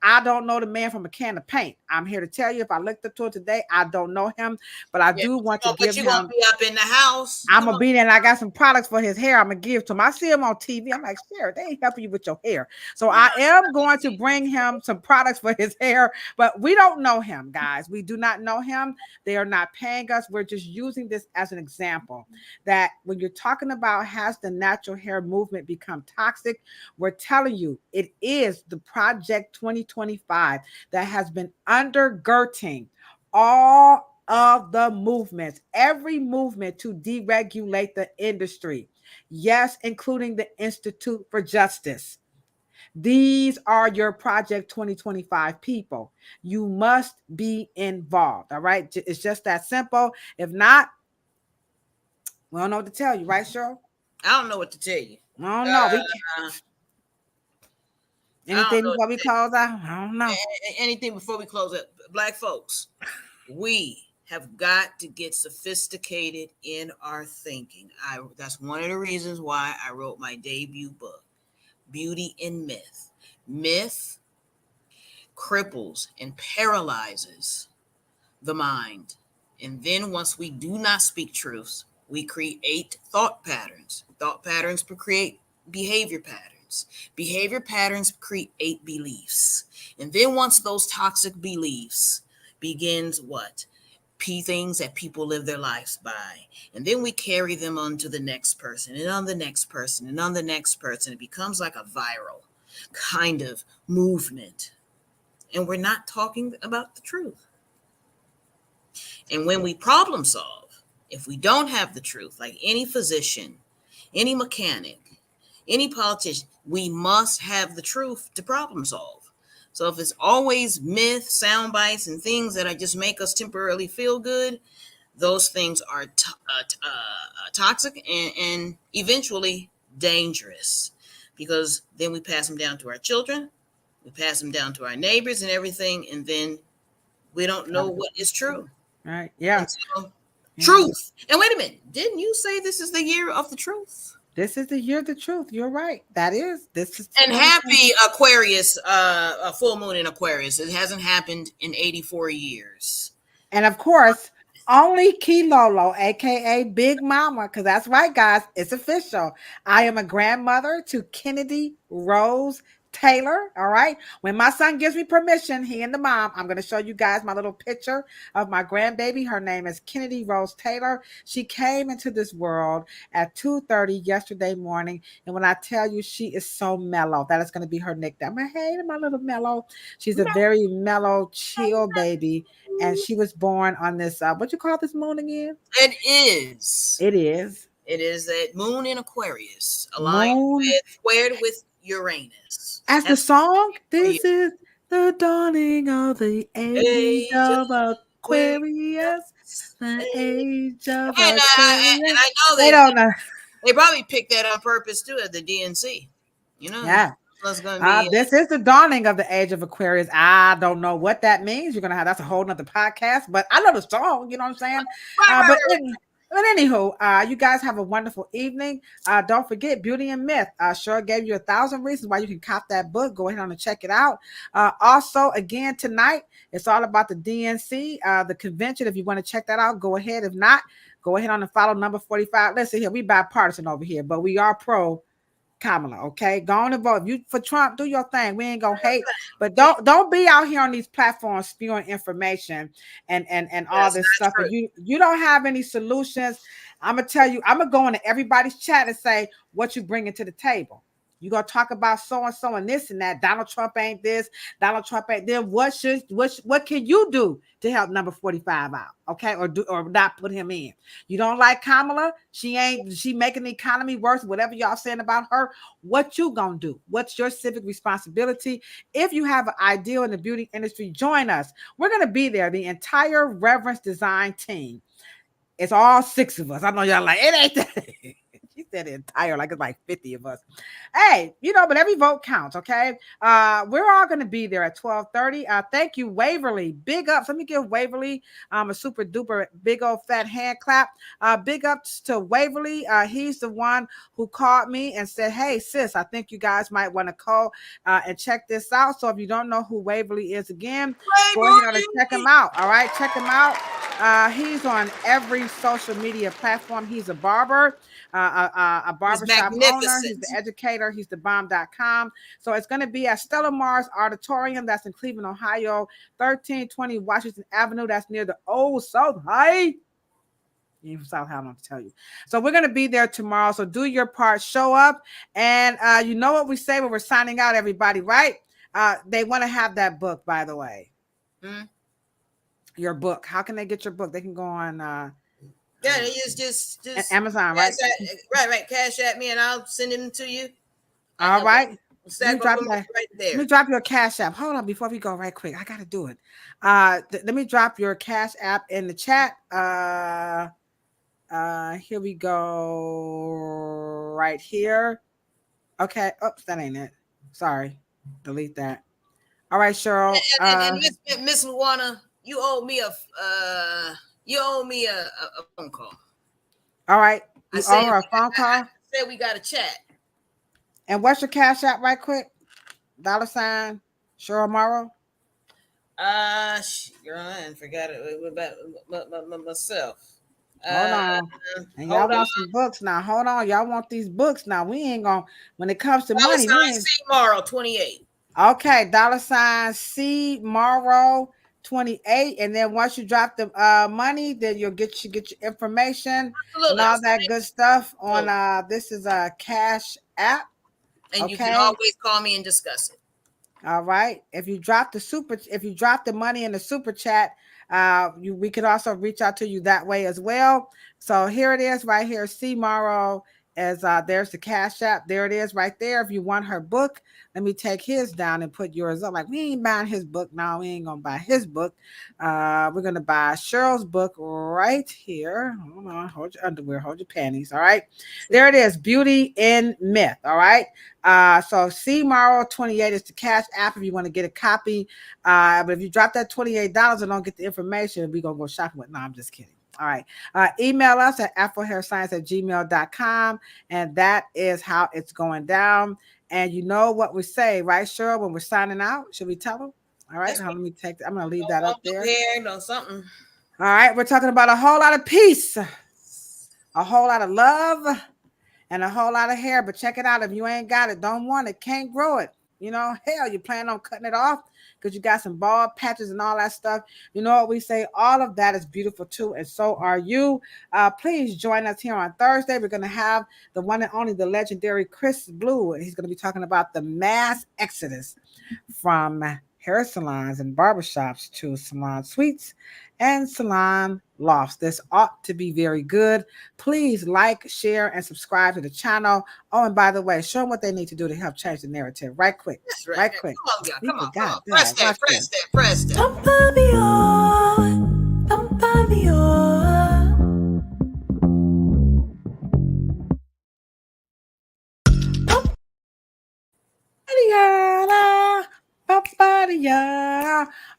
I don't know the man from a can of paint. I'm here to tell you, if I looked up to it today, I don't know him, but I do want to give But you're gonna him. be up in the house. I'm gonna be there, and I got some products for his hair. I'm gonna give to him. I see him on TV. I'm like, Cheryl, they ain't helping you with your hair. So I am going to bring him some products for his hair, but we don't know him, guys. We do not know him. They are not paying us. We're just using this as an example that when you're talking about has the natural hair movement become toxic, we're telling you it is the Project 2025 that has been undergirding all of the movements, every movement to deregulate the industry. Yes, including the Institute for Justice. These are your Project 2025 people. You must be involved. All right. It's just that simple. If not, we don't know what to tell you, right, Cheryl? I don't know what to tell you. I don't know. Anything know before we close out? I don't know. Anything before we close out. Black folks, we have got to get sophisticated in our thinking. That's one of the reasons why I wrote my debut book, Beauty in Myth. Myth cripples and paralyzes the mind. And then once we do not speak truths, we create thought patterns. Thought patterns create behavior patterns. Behavior patterns create beliefs. And then once those toxic beliefs begins what? Things that people live their lives by. And then we carry them on to the next person and on the next person and on the next person. It becomes like a viral kind of movement. And we're not talking about the truth. And when we problem solve, if we don't have the truth, like any physician, any mechanic, any politician, we must have the truth to problem solve. So if it's always myth, sound bites, and things that just make us temporarily feel good, those things are toxic and eventually dangerous, because then we pass them down to our children, we pass them down to our neighbors and everything, and then we don't know what is true. Right. Yeah. So, truth. And wait a minute, didn't you say this is the year of the truth? This is the year of the truth. You're right. This is. And happy Aquarius, a full moon in Aquarius. It hasn't happened in 84 years. And of course, only Kilolo, aka Big Mama, because that's right, guys. It's official. I am a grandmother to Kennedy Rose Taylor. All right. When my son gives me permission, he and the mom, I'm going to show you guys my little picture of my grandbaby. Her name is Kennedy Rose Taylor. She came into this world at 2:30 yesterday morning. And when I tell you she is so mellow, that is going to be her nickname. Hey, my little mellow. She's a very mellow, chill baby. And she was born on this, what you call this moon again? It is. It is that moon in Aquarius, aligned squared with Uranus. As the song, this is the dawning of the age of Aquarius. The age of Aquarius. And I know they don't know. They probably picked that on purpose too at the DNC. You know? Yeah. Gonna be, this is the dawning of the age of Aquarius. I don't know what that means. You're gonna have that's a whole nother podcast, but I know the song. You know what I'm saying? But anywho, you guys have a wonderful evening. Don't forget Beauty and Myth. Cheryl gave you 1,000 reasons why you can cop that book. Go ahead and check it out. Also, again, tonight, it's all about the DNC, the convention. If you want to check that out, go ahead. If not, go ahead on and follow number 45. Listen here, we bipartisan over here, but we are pro Kamala, okay? Go on and vote. If you for Trump, do your thing. We ain't gonna hate, but don't be out here on these platforms spewing information and all this stuff. If you don't have any solutions, I'm gonna tell you, I'm gonna go into everybody's chat and say what you bringing to the table. You're gonna talk about so and so and this and that. Donald Trump ain't this, Donald Trump ain't then. What can you do to help number 45 out? Okay, or not put him in. You don't like Kamala, she making the economy worse, whatever y'all saying about her. What you gonna do? What's your civic responsibility? If you have an idea in the beauty industry, join us. We're gonna be there, the entire Reverence Design team. It's all 6 of us. I know y'all like, it ain't that. said the entire, like it's like 50 of us. Hey, but every vote counts, okay? We're all going to be there at 12:30. Thank you, Waverly. Big ups. Let me give Waverly a super duper big old fat hand clap. Big ups to Waverly. He's the one who called me and said, hey, sis, I think you guys might want to call and check this out. So if you don't know who Waverly is again, go ahead and check him out. All right, check him out. He's on every social media platform. He's a barber, a barbershop owner. He's the educator. He's the bomb.com. So it's going to be at Stella Mars Auditorium. That's in Cleveland, Ohio, 1320 Washington Avenue. That's near the old South High. You from South High, I don't have to tell you. So we're going to be there tomorrow. So do your part, show up. And you know what we say when we're signing out, everybody, right? They want to have that book, by the way. Your book. How can they get your book? They can go on they just Amazon, right? Right. Cash at me and I'll send it to you. All right. Let me drop your Cash App. Hold on, before we go, right quick. I gotta do it. Let me drop your Cash App in the chat. Here we go. Right here. Okay. Oops, that ain't it. Sorry. Delete that. All right, Cheryl. And Miss Luana, you owe me a phone call. All right. You owe her a phone call? I said we got to chat. And what's your Cash App right quick? $, Cheryl Morrow? Girl, I forgot it about myself. Hold on. And y'all want some books now. Hold on. Y'all want these books now. We ain't gonna, when it comes to money. C Morrow 28. Okay, $C Morrow 28. And then once you drop the money, then you'll get your information and all that good stuff on this is a Cash App. And you can always call me and discuss it. All right. If you drop the money in the super chat, we could also reach out to you that way as well. So here it is right here. C Morrow as there's the Cash App. There it is right there. If you want her book, let me take his down and put yours up. Like, we ain't buying his book. No, we ain't gonna buy his book. We're gonna buy Cheryl's book right here. Hold on, hold your underwear, hold your panties. All right, there it is. Beauty in Myth. All right. So C Morrow 28 is the Cash App if you want to get a copy. But if you drop that $28 and don't get the information, we're gonna go shopping with. No, I'm just kidding. All right. Email us at afrohairscience@gmail.com. And that is how it's going down. And you know what we say, right, Cheryl, when we're signing out? Should we tell them? All right. Let me take I'm going to leave that up there. Something. All right. We're talking about a whole lot of peace, a whole lot of love, and a whole lot of hair. But check it out. If you ain't got it, don't want it, can't grow it. Hell, you plan on cutting it off because you got some bald patches and all that stuff. You know what we say? All of that is beautiful too, and so are you. Please join us here on Thursday. We're going to have the one and only, the legendary Chris Blue, and he's going to be talking about the mass exodus from hair salons and barbershops to salon suites and salon lofts. This ought to be very good. Please like, share, and subscribe to the channel. Oh, and by the way, show them what they need to do to help change the narrative. Right quick. That's right. Right quick. Come on. Press that. Pump me on. Pump me on.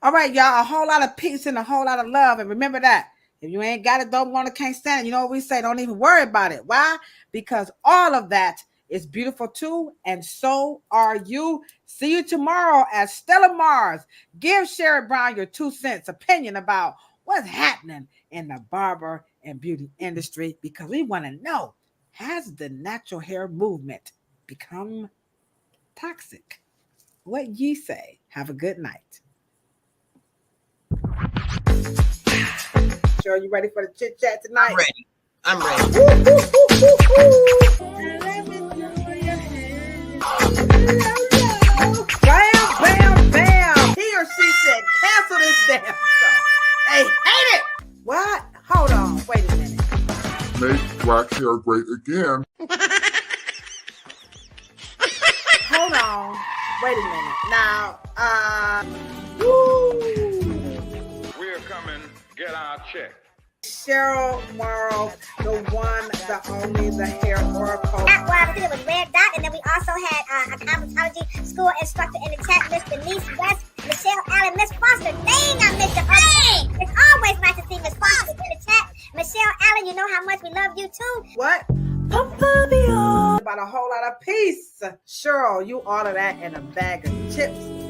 All right, y'all, a whole lot of peace and a whole lot of love. And remember that if you ain't got it, don't want it, can't stand it. You know what we say? Don't even worry about it. Why? Because all of that is beautiful too, and so are you. See you tomorrow at Stella Mars. Give Cheryl Brown your 2 cents opinion about what's happening in the barber and beauty industry, because we want to know, has the natural hair movement become toxic? What ye say? Have a good night. Cheryl, you ready for the chit chat tonight? I'm ready. Bam, bam. He or she said, cancel this damn show. They hate it. What? Hold on. Wait a minute. Make black hair great again. Hold on. Wait a minute. Now, We're coming, get our check. Cheryl Morrow, the one, the hair oracle. That was, I think it was Red Dot, and then we also had a cosmetology school instructor in the chat, Miss Denise West, Michelle Allen, Miss Foster. Dang, I missed your birthday. It's always nice to see Miss Foster in the chat. Michelle Allen, you know how much we love you too. What? About a whole lot of peace. Cheryl, you order that in a bag of chips.